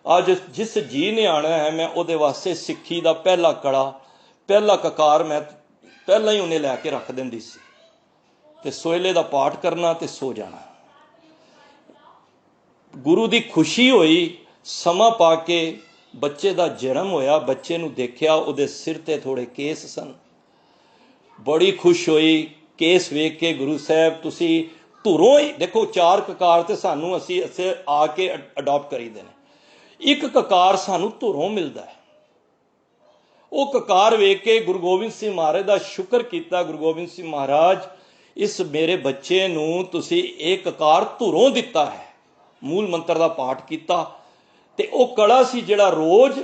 ਅੱਜ ਜਿਸ ਜੀ ਨੇ ਆਉਣਾ ਹੈ ਮੈਂ ਉਹਦੇ ਵਾਸਤੇ ਸਿੱਖੀ ਦਾ ਪਹਿਲਾ ਕੜਾ, ਪਹਿਲਾ ਕਕਾਰ ਮੈਂ ਪਹਿਲਾਂ ਹੀ ਉਹਨੇ ਲੈ ਕੇ ਰੱਖ ਦਿੰਦੀ ਸੀ, ਤੇ ਸੋਹਲੇ ਦਾ ਪਾਠ ਕਰਨਾ ਤੇ ਸੋ ਜਾਣਾ। ਗੁਰੂ ਦੀ ਖੁਸ਼ੀ ਹੋਈ, ਸਮਾਂ ਪਾ ਕੇ ਬੱਚੇ ਦਾ ਜਨਮ ਹੋਇਆ, ਬੱਚੇ ਨੂੰ ਦੇਖਿਆ, ਉਹਦੇ ਸਿਰ ਤੇ ਥੋੜੇ ਕੇਸ ਸਨ, ਬੜੀ ਖੁਸ਼ ਹੋਈ। ਕੇਸ ਵੇਖ ਕੇ ਗੁਰੂ ਸਾਹਿਬ ਤੁਸੀਂ ਧੁਰੋਂ ਹੀ ਦੇਖੋ, 4 ਕਕਾਰ ਤੇ ਸਾਨੂੰ ਅਸੀਂ ਆ ਕੇ ਅਡਾਪਟ ਕਰੀਦੇ ਨੇ, ਇੱਕ ਕਕਾਰ ਸਾਨੂੰ ਧੁਰੋਂ ਮਿਲਦਾ ਹੈ। ਉਹ ਕਕਾਰ ਵੇਖ ਕੇ ਗੁਰੂ ਗੋਬਿੰਦ ਸਿੰਘ ਮਹਾਰਾਜ ਦਾ ਸ਼ੁਕਰ ਕੀਤਾ, ਗੁਰੂ ਗੋਬਿੰਦ ਸਿੰਘ ਮਹਾਰਾਜ ਇਸ ਮੇਰੇ ਬੱਚੇ ਨੂੰ ਤੁਸੀਂ ਇਹ ਕਕਾਰ ਧੁਰੋਂ ਦਿੱਤਾ ਹੈ। ਮੂਲ ਮੰਤਰ ਦਾ ਪਾਠ ਕੀਤਾ ਤੇ ਉਹ ਕੜਾ ਸੀ ਜਿਹੜਾ ਰੋਜ਼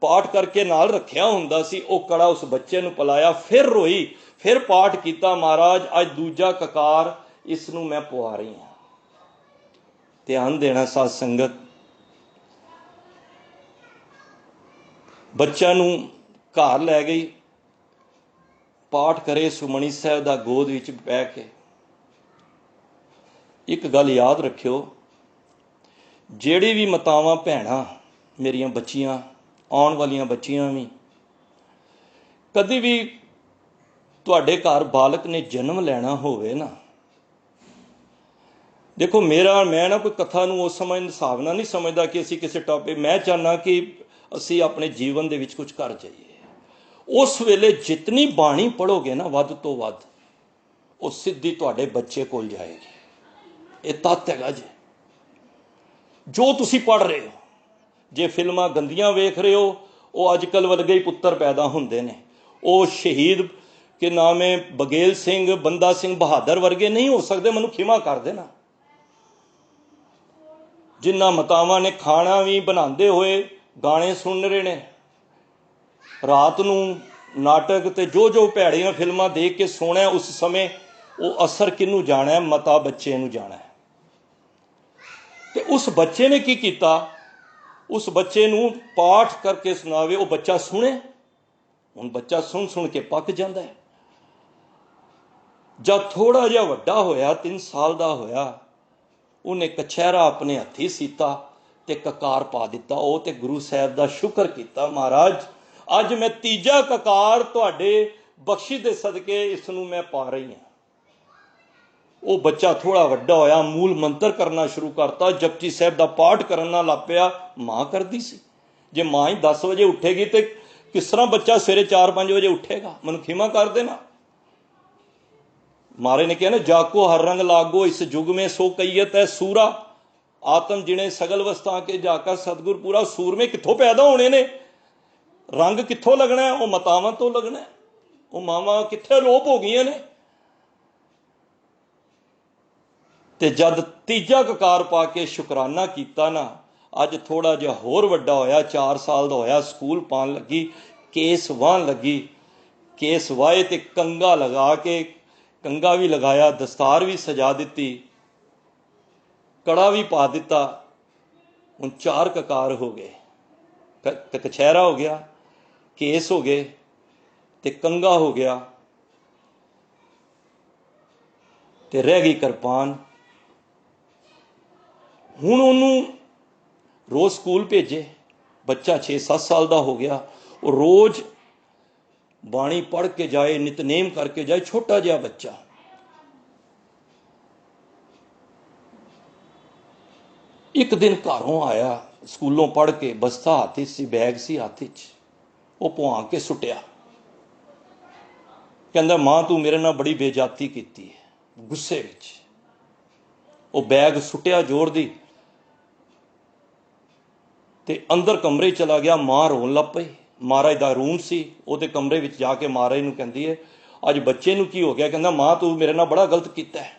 ਪਾਠ ਕਰਕੇ ਨਾਲ ਰੱਖਿਆ ਹੁੰਦਾ ਸੀ, ਉਹ ਕੜਾ ਉਸ ਬੱਚੇ ਨੂੰ ਪਿਲਾਇਆ। ਫਿਰ ਰੋਈ, ਫਿਰ ਪਾਠ ਕੀਤਾ, ਮਹਾਰਾਜ ਅੱਜ ਦੂਜਾ ਕਕਾਰ इस नूं मैं पवा रही हाँ। ध्यान देना साध संगत, बच्चा नूं घर लै गई, पाठ करे सुमणी साहब दा गोद विच बह के। एक गल याद रखियो, ਜਿਹੜੀ भी मातावां भैणां मेरियां बच्चियां, आउण वालियां बच्चियां भी, कदी भी तुहाडे घर बालक ने जन्म लैना होवे ना, देखो मैं ना कोई कथा नूं उस समय हिसाब नाल नहीं समझदा कि असीं किसी टॉपिक, मैं चाहना कि असीं अपने जीवन दे विच कुछ कर जाइए। उस वेले जितनी बाणी पढ़ोगे ना वध तो वध, वो सीधी तुहाडे बच्चे कोल जाएगी। ये तत्त हैगा जी। जो तुसी पढ़ रहे हो, जे फिल्मां गंदियां वेख रहे हो, वो अजकल वर्गे ही पुत्तर पैदा होंदे ने। वो शहीद के नाम है बघेल सिंह, बंदा सिंह बहादुर वर्गे नहीं हो सकते, मैनूं खिमा कर देना। जिन्हां मातावां ने खाना भी बनाते हुए गाने सुन रहे ने, रात नूं नाटक ते जो जो भैड़ियां फिल्मां देख के सोना, उस समय वो असर किनू जाना है? मता बच्चे नूं जाना है। ते उस बच्चे ने की कीता? उस बच्चे नूं पाठ करके सुनावे, वो बच्चा सुने। हुण बच्चा सुन सुन के पक जाता है। जब थोड़ा जिहा वड्डा होया, 3 साल का होया, उन्हें कछहरा अपने हत्थी सीता ते ककार पा दिता। वो ते गुरु साहब का शुक्र किया, महाराज अज मैं तीजा ककार तुहाडे बख्शिश दे सदके इसनूं मैं पा रही हाँ। वो बच्चा थोड़ा वड्डा होया, मूल मंत्र करना शुरू करता, जपजी साहब का पाठ करना लग पिया। माँ करती सी। जे माँ ही 10 बजे उठेगी तो किस तरह बच्चा सवेरे 4-5 बजे उठेगा? मैनूं खिमा कर देना। मारे ने कहा ना, जाको हर रंग लागो इस युग में सो कईयत है सूरा, आत्म जिने सगल वस्ता के जाकर सतगुर पूरा। सूर में कित्थों पैदा होने ने? रंग कित्थों लगना है? वो मातावां तो लगना है। वो मावां कित्थे लोप हो गई ने? ते जद तीजा ककार पा के शुकराना किया ना, अज थोड़ा जिहा होर वड्डा होया, 4 साल का होया, स्कूल पान लगी, केस वाहन लगी। केस वाहे ते कंगा लगा के, कंगा भी लगाया, दस्तार भी सजा दी, कड़ा भी पा दिता। हुण 4 ककार हो गए, कछहरा हो गया, केस हो गए ते कंगा हो गया, ते रह गई किरपान। हुण उन्होंने रोज़ स्कूल भेजे, बच्चा 6-7 साल का हो गया, वो रोज़ बाणी पढ़ के जाए, नितनेम करके जाए, छोटा जिहा बच्चा। एक दिन घरों आया, स्कूलों पढ़ के, बस्ता हाथ सी, बैग सी हाथ च, वो पुआं के सुटिया। कहंदा मां तू मेरे नाल बड़ी बेजाती की है। गुस्से विच वो बैग सुटिया जोर दी ते अंदर कमरे चला गया। मां रोन लग पई। महाराज दा रूम सी, उहदे कमरे विच जाके महाराज नूं कहंदी है, अज बच्चे नूं की हो गया? कहंदा मां तू मेरे नाल बड़ा गलत कीता है।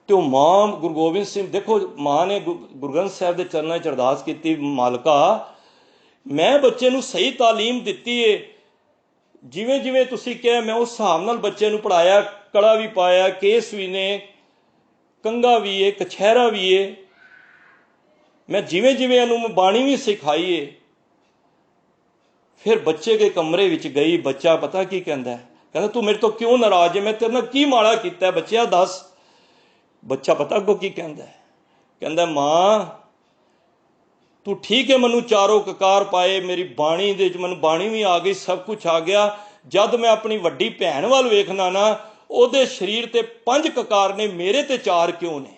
तो मां गुरु गोबिंद सिंह, देखो मां ने गुरु ग्रंथ साहब के चरणों च अरदास की, मालका मैं बच्चे नूं सही तालीम दिती है, जिवें जिवें तुसीं कहा मैं उस हिसाब नाल बच्चे नूं पढ़ाया, कड़ा भी पाया, केस भी ने, कंगा भी है, कछहरा भी है, मैं जिवें जिवें इहनूं बाणी भी सिखाई है। फिर बच्चे के कमरे विच गई, बच्चा पता की कहंदा है? कहंदा तू मेरे तो क्यों नाराज है? मैं तेरे नाल की माड़ा कीता है बच्चिया, दस। बच्चा पता अगों की कहंदा है? कहंदा मां तू ठीक है, मैनू 4 ककार पाए, मेरी बाणी दे मैनू बाणी भी आ गई, सब कुछ आ गया। जद मैं अपनी वड्डी भैन वाल वेखना ना, ਉਹਦੇ शरीर ते 5 ककार ने, मेरे ते 4 क्यों ने?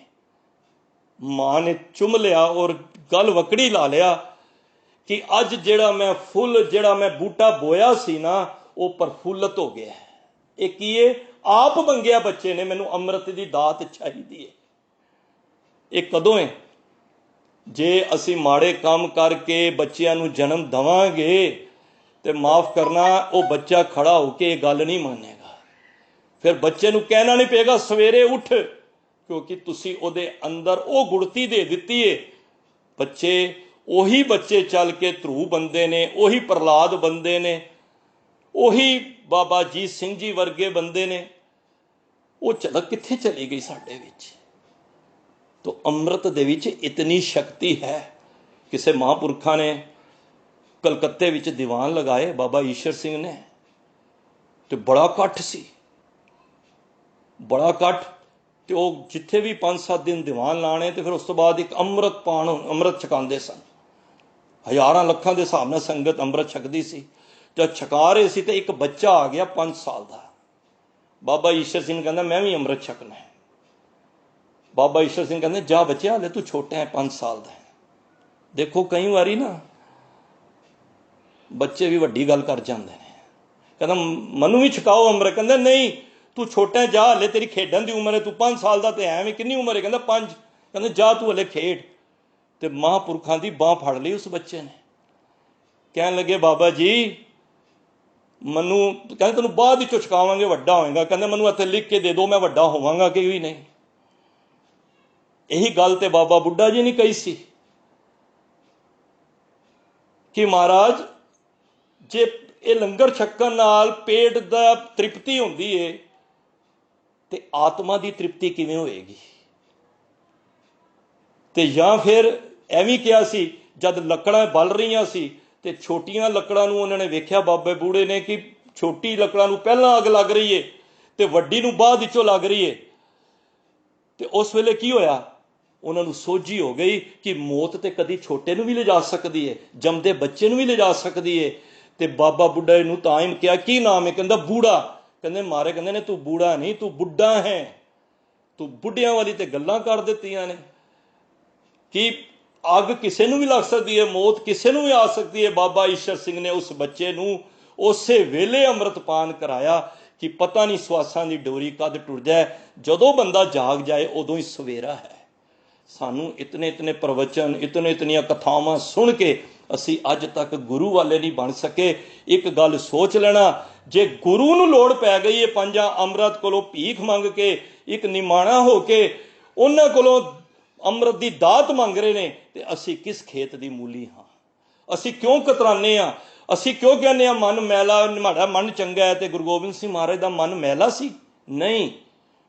मां ने चुम लिया और गल वकड़ी ला लिया कि अज जेड़ा मैं फुल, जेड़ा मैं बूटा बोया सी ना, वो प्रफुल्लत हो गया है। ये की है? आप मंगया बच्चे ने, मैनू अमृत की दात चाहिदी है। ये कदों है? जे असी माड़े काम करके बच्चियां नू जन्म देवांगे तो माफ़ करना, वो बच्चा खड़ा होके ये गल नहीं मानेगा। फिर बच्चे नू कहना नहीं पेगा सवेरे उठ, क्योंकि तुसी उहदे अंदर वो गुड़ती दे दिती है। बच्चे उही बच्चे चल के ध्रुव बनते ने, उही प्रहलाद बनते ने, उही बाबा जीत सिंह जी वर्गे बनते ने, ਉਹ ਝਲਕ ਕਿੱਥੇ ਚਲੀ ਗਈ ਸਾਡੇ ਵਿੱਚ। ਤੋ ਅੰਮ੍ਰਿਤ ਦੇ ਵਿੱਚ ਇਤਨੀ ਸ਼ਕਤੀ ਹੈ। ਕਿਸੇ ਮਹਾਂਪੁਰਖਾਂ ਨੇ ਕਲਕੱਤੇ ਵਿੱਚ ਦੀਵਾਨ ਲਗਾਏ, ਬਾਬਾ ਈਸ਼ਰ ਸਿੰਘ ਨੇ, ਤੇ ਬੜਾ ਇਕੱਠ ਸੀ, ਬੜਾ ਇਕੱਠ। ਤੇ ਉਹ ਜਿੱਥੇ ਵੀ 5-7 ਦਿਨ ਦੀਵਾਨ ਲਾਣੇ, ਤੇ ਫਿਰ ਉਸ ਤੋਂ ਬਾਅਦ ਇੱਕ ਅੰਮ੍ਰਿਤ ਛਕਾਉਂਦੇ ਸਨ। ਹਜ਼ਾਰਾਂ ਲੱਖਾਂ ਦੇ ਹਿਸਾਬ ਨਾਲ ਸੰਗਤ ਅੰਮ੍ਰਿਤ ਛਕਦੀ ਸੀ। ਜਦ ਛਕਾ ਰਹੇ ਸੀ ਤੇ ਇੱਕ ਬੱਚਾ ਆ ਗਿਆ 5 ਸਾਲ ਦਾ। ਬਾਬਾ ਈਸ਼ਰ ਸਿੰਘ ਕਹਿੰਦਾ ਮੈਂ ਵੀ ਅੰਮ੍ਰਿਤ ਛਕਣਾ ਹੈ। ਬਾਬਾ ਈਸ਼ਰ ਸਿੰਘ ਕਹਿੰਦੇ ਜਾ ਬੱਚਿਆ, ਹਲੇ ਤੂੰ ਛੋਟਾ ਹੈ, 5 ਸਾਲ ਦਾ ਹੈ। ਦੇਖੋ ਕਈ ਵਾਰੀ ਨਾ ਬੱਚੇ ਵੀ ਵੱਡੀ ਗੱਲ ਕਰ ਜਾਂਦੇ ਨੇ। ਕਹਿੰਦਾ ਮੈਨੂੰ ਵੀ ਛਕਾਓ ਅੰਮ੍ਰਿਤ। ਕਹਿੰਦਾ ਨਹੀਂ, ਤੂੰ ਛੋਟਾ ਹੈ, ਜਾ, ਹਲੇ ਤੇਰੀ ਖੇਡਣ ਦੀ ਉਮਰ ਹੈ, ਤੂੰ 5 ਸਾਲ ਦਾ ਤੇ ਐਵੇਂ ਕਿੰਨੀ ਉਮਰ ਹੈ? ਕਹਿੰਦਾ 5। ਕਹਿੰਦਾ ਜਾ ਤੂੰ ਹਲੇ ਖੇਡ। ਤੇ ਮਹਾਂਪੁਰਖਾਂ ਦੀ ਬਾਂਹ ਫੜ ਲਈ ਉਸ ਬੱਚੇ ਨੇ। ਕਹਿਣ ਲੱਗੇ ਬਾਬਾ ਜੀ ਮੈਨੂੰ, ਕਹਿੰਦੇ ਤੈਨੂੰ ਬਾਅਦ ਵਿੱਚੋਂ ਛਕਾਵਾਂਗੇ, ਵੱਡਾ ਹੋਏਗਾ। ਕਹਿੰਦਾ ਮੈਨੂੰ ਇੱਥੇ ਲਿਖ ਕੇ ਦੇ ਦਿਓ, ਮੈਂ ਵੱਡਾ ਹੋਵਾਂਗਾ ਕਿ ਵੀ ਨਹੀਂ। ਇਹੀ ਗੱਲ ਤੇ ਬਾਬਾ ਬੁੱਢਾ ਜੀ ਨੇ ਕਹੀ ਸੀ ਕਿ ਮਹਾਰਾਜ ਜੇ ਇਹ ਲੰਗਰ ਛਕਣ ਨਾਲ ਪੇਟ ਦਾ ਤ੍ਰਿਪਤੀ ਹੁੰਦੀ ਏ ਤੇ ਆਤਮਾ ਦੀ ਤ੍ਰਿਪਤੀ ਕਿਵੇਂ ਹੋਏਗੀ? ਤੇ ਜਾਂ ਫਿਰ ਐਵੇਂ ਕਿਹਾ ਸੀ, ਜਦ ਲੱਕੜਾਂ ਬਲ ਰਹੀਆਂ ਸੀ ਤੇ ਛੋਟੀਆਂ ਲੱਕੜਾਂ ਨੂੰ ਉਹਨਾਂ ਨੇ ਵੇਖਿਆ, ਬਾਬੇ ਬੂੜੇ ਨੇ, ਕਿ ਛੋਟੀ ਲੱਕੜਾਂ ਨੂੰ ਪਹਿਲਾਂ ਅੱਗ ਲੱਗ ਰਹੀ ਏ ਤੇ ਵੱਡੀ ਨੂੰ ਬਾਅਦ ਵਿੱਚੋਂ ਲੱਗ ਰਹੀ ਏ। ਤੇ ਉਸ ਵੇਲੇ ਕੀ ਹੋਇਆ? ਉਹਨਾਂ ਨੂੰ ਸੋਝੀ ਹੋ ਗਈ ਕਿ ਮੌਤ ਤੇ ਕਦੀ ਛੋਟੇ ਨੂੰ ਵੀ ਲਿਜਾ ਸਕਦੀ ਏ, ਜੰਮਦੇ ਬੱਚੇ ਨੂੰ ਵੀ ਲਿਜਾ ਸਕਦੀ ਏ। ਤੇ ਬਾਬਾ ਬੁੱਢਾ ਨੂੰ ਤਾਂ ਹੀ ਕਿਹਾ ਕੀ ਨਾਮ ਹੈ? ਕਹਿੰਦਾ ਬੂੜਾ। ਕਹਿੰਦੇ ਮਾਰੇ ਕਹਿੰਦੇ ਨੇ ਤੂੰ ਬੂੜਾ ਨਹੀਂ, ਤੂੰ ਬੁੱਢਾ ਹੈ। ਤੂੰ ਬੁੱਢਿਆਂ ਵਾਲੀ ਤੇ ਗੱਲਾਂ ਕਰ ਦਿੱਤੀਆਂ ਨੇ ਕਿ ਅੱਗ ਕਿਸੇ ਨੂੰ ਵੀ ਲੱਗ ਸਕਦੀ ਹੈ, ਮੌਤ ਕਿਸੇ ਨੂੰ ਵੀ ਆ ਸਕਦੀ ਹੈ। ਬਾਬਾ ਈਸ਼ਰ ਸਿੰਘ ਨੇ ਉਸ ਬੱਚੇ ਨੂੰ ਉਸੇ ਵੇਲੇ ਅੰਮ੍ਰਿਤਪਾਨ ਕਰਾਇਆ ਕਿ ਪਤਾ ਨਹੀਂ ਸਵਾਸਾਂ ਦੀ ਡੋਰੀ ਕਦ ਟੁੱਟ ਜਾਏ। ਜਦੋਂ ਬੰਦਾ ਜਾਗ ਜਾਏ ਉਦੋਂ ਹੀ ਸਵੇਰਾ ਹੈ। ਸਾਨੂੰ ਇਤਨੇ ਪ੍ਰਵਚਨ, ਇਤਨੀਆਂ ਕਥਾਵਾਂ ਸੁਣ ਕੇ ਅਸੀਂ ਅੱਜ ਤੱਕ ਗੁਰੂ ਵਾਲੇ ਨਹੀਂ ਬਣ ਸਕੇ। ਇੱਕ ਗੱਲ ਸੋਚ ਲੈਣਾ, ਜੇ ਗੁਰੂ ਨੂੰ ਲੋੜ ਪੈ ਗਈ ਹੈ 5 ਅੰਮ੍ਰਿਤ ਕੋਲੋਂ ਭੀਖ ਮੰਗ ਕੇ, ਇੱਕ ਨਿਮਾਣਾ ਹੋ ਕੇ ਉਹਨਾਂ ਕੋਲੋਂ ਅੰਮ੍ਰਿਤ ਦੀ ਦਾਤ ਮੰਗ ਰਹੇ ਨੇ, ਤੇ ਅਸੀਂ ਕਿਸ ਖੇਤ ਦੀ ਮੂਲੀ ਹਾਂ? ਅਸੀਂ ਕਿਉਂ ਕਤਰਾਨੇ ਆ? ਅਸੀਂ ਕਿਉਂ ਕਹਿੰਦੇ ਆ ਮਨ ਮੈਲਾ, ਮਾੜਾ ਮਨ ਚੰਗਾ ਹੈ? ਤੇ ਗੁਰੂ ਗੋਬਿੰਦ ਸਿੰਘ ਮਹਾਰਾਜ ਦਾ ਮਨ ਮੈਲਾ ਸੀ? ਨਹੀਂ,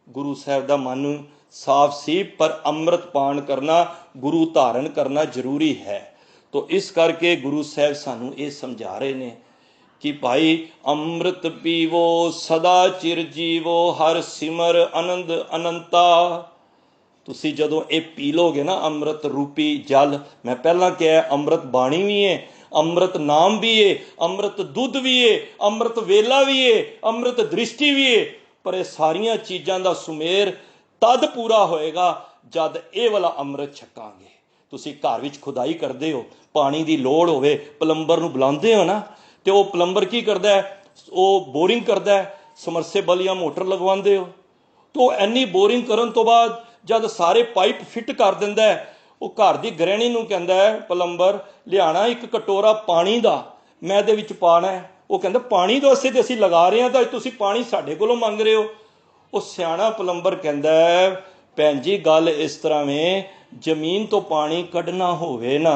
ਗੁਰੂ ਸਾਹਿਬ ਦਾ ਮਨ ਸਾਫ਼ ਸੀ। ਪਰ ਅੰਮ੍ਰਿਤ ਪਾਨ ਕਰਨਾ, ਗੁਰੂ ਧਾਰਨ ਕਰਨਾ ਜ਼ਰੂਰੀ ਹੈ। ਤੋ ਇਸ ਕਰਕੇ ਗੁਰੂ ਸਾਹਿਬ ਸਾਨੂੰ ਇਹ ਸਮਝਾ ਰਹੇ ਨੇ ਕਿ ਭਾਈ ਅੰਮ੍ਰਿਤ ਪੀਵੋ ਸਦਾ ਚਿਰ ਜੀਵੋ, ਹਰ ਸਿਮਰ ਆਨੰਦ ਅਨੰਤਾ। ਤੁਸੀਂ ਜਦੋਂ ਇਹ ਪੀ ਲੋਗੇ ਨਾ ਅੰਮ੍ਰਿਤ ਰੂਪੀ ਜਲ, ਮੈਂ ਪਹਿਲਾਂ ਕਿਹਾ ਅੰਮ੍ਰਿਤ ਬਾਣੀ ਵੀ ਹੈ, ਅੰਮ੍ਰਿਤ ਨਾਮ ਵੀ ਹੈ, ਅੰਮ੍ਰਿਤ ਦੁੱਧ ਵੀ ਹੈ, ਅੰਮ੍ਰਿਤ ਵੇਲਾ ਵੀ ਹੈ, ਅੰਮ੍ਰਿਤ ਦ੍ਰਿਸ਼ਟੀ ਵੀ ਹੈ। ਪਰ ਇਹ ਸਾਰੀਆਂ ਚੀਜ਼ਾਂ ਦਾ ਸੁਮੇਰ ਤਦ ਪੂਰਾ ਹੋਏਗਾ ਜਦ ਇਹ ਵਾਲਾ ਅੰਮ੍ਰਿਤ ਛਕਾਂਗੇ। ਤੁਸੀਂ ਘਰ ਵਿੱਚ ਖੁਦਾਈ ਕਰਦੇ ਹੋ, ਪਾਣੀ ਦੀ ਲੋੜ ਹੋਵੇ, ਪਲੰਬਰ ਨੂੰ ਬੁਲਾਉਂਦੇ ਹੋ ਨਾ, ਤੇ ਉਹ ਪਲੰਬਰ ਕੀ ਕਰਦਾ ਹੈ? ਉਹ ਬੋਰਿੰਗ ਕਰਦਾ ਹੈ, ਸਮਰਸੇਬਲ ਜਾਂ ਮੋਟਰ ਲਗਵਾਉਂਦੇ ਹੋ। ਤੋ ਇੰਨੀ ਬੋਰਿੰਗ ਕਰਨ ਤੋਂ ਬਾਅਦ ਜਦ ਸਾਰੇ ਪਾਈਪ ਫਿੱਟ ਕਰ ਦਿੰਦਾ ਹੈ, ਉਹ ਘਰ ਦੀ ਗ੍ਰਹਿਣੀ ਨੂੰ ਕਹਿੰਦਾ ਹੈ ਪਲੰਬਰ, ਲਿਆਣਾ ਇੱਕ ਕਟੋਰਾ ਪਾਣੀ ਦਾ, ਮੈਂ ਇਹਦੇ ਵਿੱਚ ਪਾਣਾ ਹੈ। ਉਹ ਕਹਿੰਦਾ ਪਾਣੀ ਤੋਂ ਅਸੀਂ ਲਗਾ ਰਹੇ ਹਾਂ, ਤਾਂ ਤੁਸੀਂ ਪਾਣੀ ਸਾਡੇ ਕੋਲੋਂ ਮੰਗ ਰਹੇ ਹੋ। ਉਹ ਸਿਆਣਾ ਪਲੰਬਰ ਕਹਿੰਦਾ ਹੈ ਭੈਣ ਜੀ ਗੱਲ ਇਸ ਤਰ੍ਹਾਂ ਵੇ, ਜ਼ਮੀਨ ਤੋਂ ਪਾਣੀ ਕੱਢਣਾ ਹੋਵੇ ਨਾ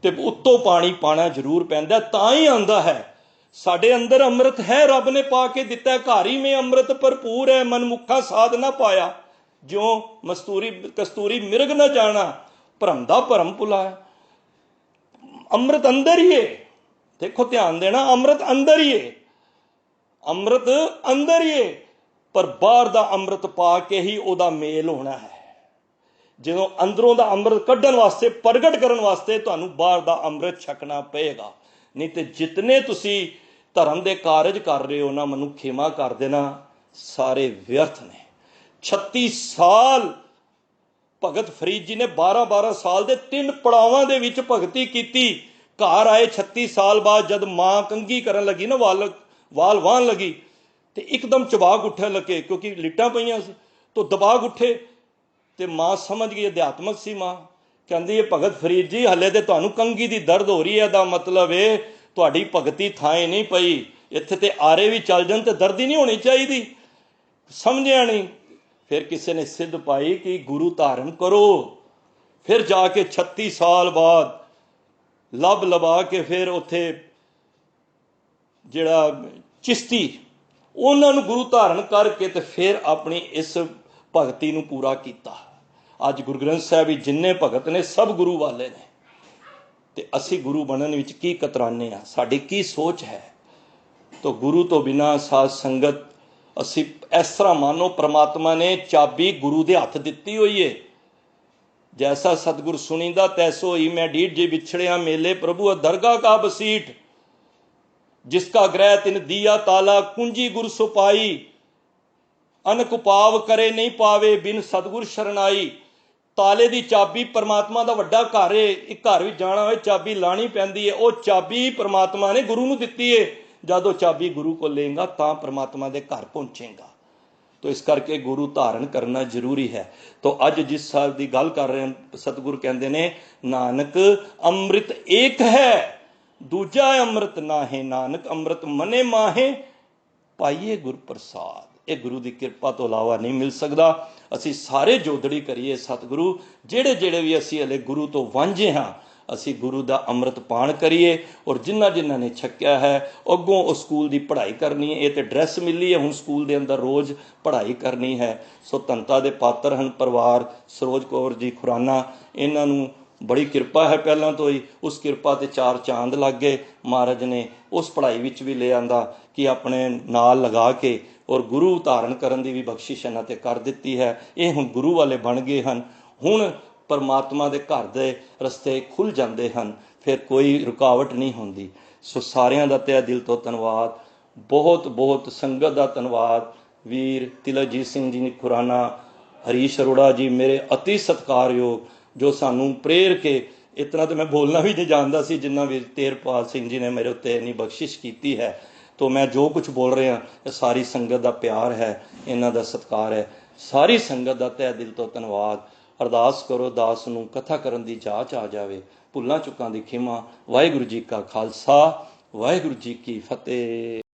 ਤੇ ਉੱਤੋਂ ਪਾਣੀ ਪਾਣਾ ਜ਼ਰੂਰ ਪੈਂਦਾ, ਤਾਂ ਹੀ ਆਉਂਦਾ ਹੈ। ਸਾਡੇ ਅੰਦਰ ਅੰਮ੍ਰਿਤ ਹੈ, ਰੱਬ ਨੇ ਪਾ ਕੇ ਦਿੱਤਾ। ਘਰ ਹੀ ਮੇਂ ਅੰਮ੍ਰਿਤ ਭਰਪੂਰ ਹੈ, ਮਨਮੁਖਾ ਸਾਧ ਨਾ ਪਾਇਆ, ਜਿਉਂ ਕਸਤੂਰੀ ਮਿਰਗ ਨਾ ਜਾਣਾ, ਭਰਮ ਦਾ ਭਰਮ ਭੁਲਾਇਆ। ਅੰਮ੍ਰਿਤ ਅੰਦਰ ਹੀ ਹੈ। ਦੇਖੋ ਧਿਆਨ ਦੇਣਾ, ਅੰਮ੍ਰਿਤ ਅੰਦਰ ਹੀ ਹੈ, ਅੰਮ੍ਰਿਤ ਅੰਦਰ ਹੀ ਹੈ। ਪਰ ਬਾਹਰ ਦਾ ਅੰਮ੍ਰਿਤ ਪਾ ਕੇ ਹੀ ਉਹਦਾ ਮੇਲ ਹੋਣਾ ਹੈ। ਜਦੋਂ ਅੰਦਰੋਂ ਦਾ ਅੰਮ੍ਰਿਤ ਕੱਢਣ ਵਾਸਤੇ, ਪ੍ਰਗਟ ਕਰਨ ਵਾਸਤੇ ਤੁਹਾਨੂੰ ਬਾਹਰ ਦਾ ਅੰਮ੍ਰਿਤ ਛਕਣਾ ਪਏਗਾ। ਨਹੀਂ ਤੇ ਜਿਤਨੇ ਤੁਸੀਂ ਧਰਮ ਦੇ ਕਾਰਜ ਕਰ ਰਹੇ ਹੋ ਨਾ, ਮੈਨੂੰ ਖਿਮਾ ਕਰ ਦੇਣਾ, ਸਾਰੇ ਵਿਅਰਥ ਨੇ। 36 ਸਾਲ ਭਗਤ ਫਰੀਦ ਜੀ ਨੇ 12-12 ਸਾਲ ਦੇ 3 ਪੜਾਵਾਂ ਦੇ ਵਿੱਚ ਭਗਤੀ ਕੀਤੀ। ਘਰ ਆਏ 36 ਸਾਲ ਬਾਅਦ, ਜਦ ਮਾਂ ਕੰਘੀ ਕਰਨ ਲੱਗੀ ਨਾ, ਵਾਲ ਵਾਹਣ ਲੱਗੀ, ਤੇ ਇੱਕਦਮ ਚਬਾਗ ਉੱਠਣ ਲੱਗੇ, ਕਿਉਂਕਿ ਲਿਟਾਂ ਪਈਆਂ ਸੀ, ਤੋਂ ਦਬਾਗ ਉੱਠੇ। ਤੇ ਮਾਂ ਸਮਝ ਗਈ, ਅਧਿਆਤਮਕ ਸੀ ਮਾਂ, ਕਹਿੰਦੀ ਹੈ ਭਗਤ ਫਰੀਦ ਜੀ ਹਲੇ ਤੇ ਤੁਹਾਨੂੰ ਕੰਘੀ ਦੀ ਦਰਦ ਹੋ ਰਹੀ ਹੈ, ਦਾ ਮਤਲਬ ਹੈ ਤੁਹਾਡੀ ਭਗਤੀ ਥਾਂ ਨਹੀਂ ਪਈ। ਇੱਥੇ ਤੇ ਆਰੇ ਵੀ ਚੱਲ ਜਾਣ ਤੇ ਦਰਦ ਹੀ ਨਹੀਂ ਹੋਣੀ ਚਾਹੀਦੀ। ਸਮਝਿਆ ਨਹੀਂ। ਫਿਰ ਕਿਸੇ ਨੇ ਸਿੱਧ ਪਾਈ ਕਿ ਗੁਰੂ ਧਾਰਨ ਕਰੋ। ਫਿਰ ਜਾ ਕੇ 36 ਸਾਲ ਬਾਅਦ ਲਬਾ ਕੇ ਫਿਰ ਉੱਥੇ ਜਿਹੜਾ ਚਿਸ਼ਤੀ ਉਹਨਾਂ ਨੂੰ ਗੁਰੂ ਧਾਰਨ ਕਰਕੇ ਤੇ ਫਿਰ ਆਪਣੀ ਇਸ ਭਗਤੀ ਨੂੰ ਪੂਰਾ ਕੀਤਾ। ਅੱਜ ਗੁਰੂ ਗ੍ਰੰਥ ਸਾਹਿਬ ਵੀ ਜਿੰਨੇ ਭਗਤ ਨੇ ਸਭ ਗੁਰੂ ਵਾਲੇ ਨੇ, ਤੇ ਅਸੀਂ ਗੁਰੂ ਬਣਨ ਵਿੱਚ ਕੀ ਕਤਰਾਨੇ ਆ, ਸਾਡੀ ਕੀ ਸੋਚ ਹੈ। ਤਾਂ ਗੁਰੂ ਤੋਂ ਬਿਨਾਂ ਸਾਧ ਸੰਗਤ ਅਸੀਂ ਇਸ ਤਰ੍ਹਾਂ ਮਾਨੋ ਪ੍ਰਮਾਤਮਾ ਨੇ ਚਾਬੀ ਗੁਰੂ ਦੇ ਹੱਥ ਦਿੱਤੀ ਹੋਈ ਏ। ਜੈਸਾ ਸਤਿਗੁਰ ਸੁਣੀਂਦਾ ਤੈਸੋ ਹੋਈ, ਮੈਂ ਢੀਠ ਜੇ ਵਿਛੜਿਆ ਮੇਲੇ ਪ੍ਰਭੂ ਦਰਗਾਹ ਕਾ ਬਸੀਠ, जिसका ग्रह तिन दिया ताला कुंजी गुर सुपाई, अनक पाव करे नहीं पावे बिन सतगुर शरणाई। ताले दी चाबी परमात्मा दा वड्डा घर है, एक घर विच जाना होए चाबी लानी पैंदी है, ਉਹ ਚਾਬੀ परमात्मा ने गुरु ਨੂੰ ਦਿੱਤੀ है। जदों चाबी गुरु को लेगा ਤਾਂ परमात्मा दे घर पहुंचेगा। तो इस करके गुरु धारण करना जरूरी है। तो अज जिस साल की गल कर रहे हैं, सतगुरु कहते ने नानक अमृत एक है दूजा अमृत नाहे, नानक अमृत मने माहे पाइए गुर प्रसाद। ये गुरु की किरपा तो इलावा नहीं मिल सकता। असी सारे जोदड़ी करिए सतगुरु, जेड़े जेड़े भी असी हले गुरु तो वांझे हाँ, असी गुरु का अमृत पान करिए। और जिन्हां जिन्हां ने छक्या है अगों उस स्कूल की पढ़ाई करनी है। ये तो ड्रैस मिली है, हुण स्कूल के अंदर रोज़ पढ़ाई करनी है। सो धनता के पात्र हैं परिवार सरोज कौर जी खुराना, इन्हां नूं बड़ी किरपा है पहलों तो ही। उस किरपा ते चार चांद लग गए। महाराज ने उस पढ़ाई विच भी ले आंदा कि अपने नाल लगा के और गुरु धारण करन दी भी बख्शिश इन्हां ते कर दित्ती है। ये हुण गुरु वाले बन गए हैं, हुण परमात्मा दे घर दे रस्ते खुल जाते हैं, फिर कोई रुकावट नहीं होंदी। सो सारियां दा तहे दिल तो धन्नवाद, बहुत बहुत संगत दा धन्नवाद। वीर तिलकजीत सिंह जी खुराना, हरीश अरोड़ा जी मेरे अति सत्कारयोग, जो सानू प्रेर के, इतना तो मैं बोलना भी नहीं जानता सी जिन्ना वीर तेरपाल सिंह जी ने मेरे उत्ते इन्नी बख्शिश की है। तो मैं जो कुछ बोल रहा ये सारी संगत का प्यार है, इन्हां दा सत्कार है। सारी संगत का तहे दिल तो धन्नवाद। अरदास करो दास नूं कथा करन दी जाच आ जावे, भुल्लां चुकां दी खिमा। वाहिगुरू जी का खालसा, वाहिगुरू जी की फतेह।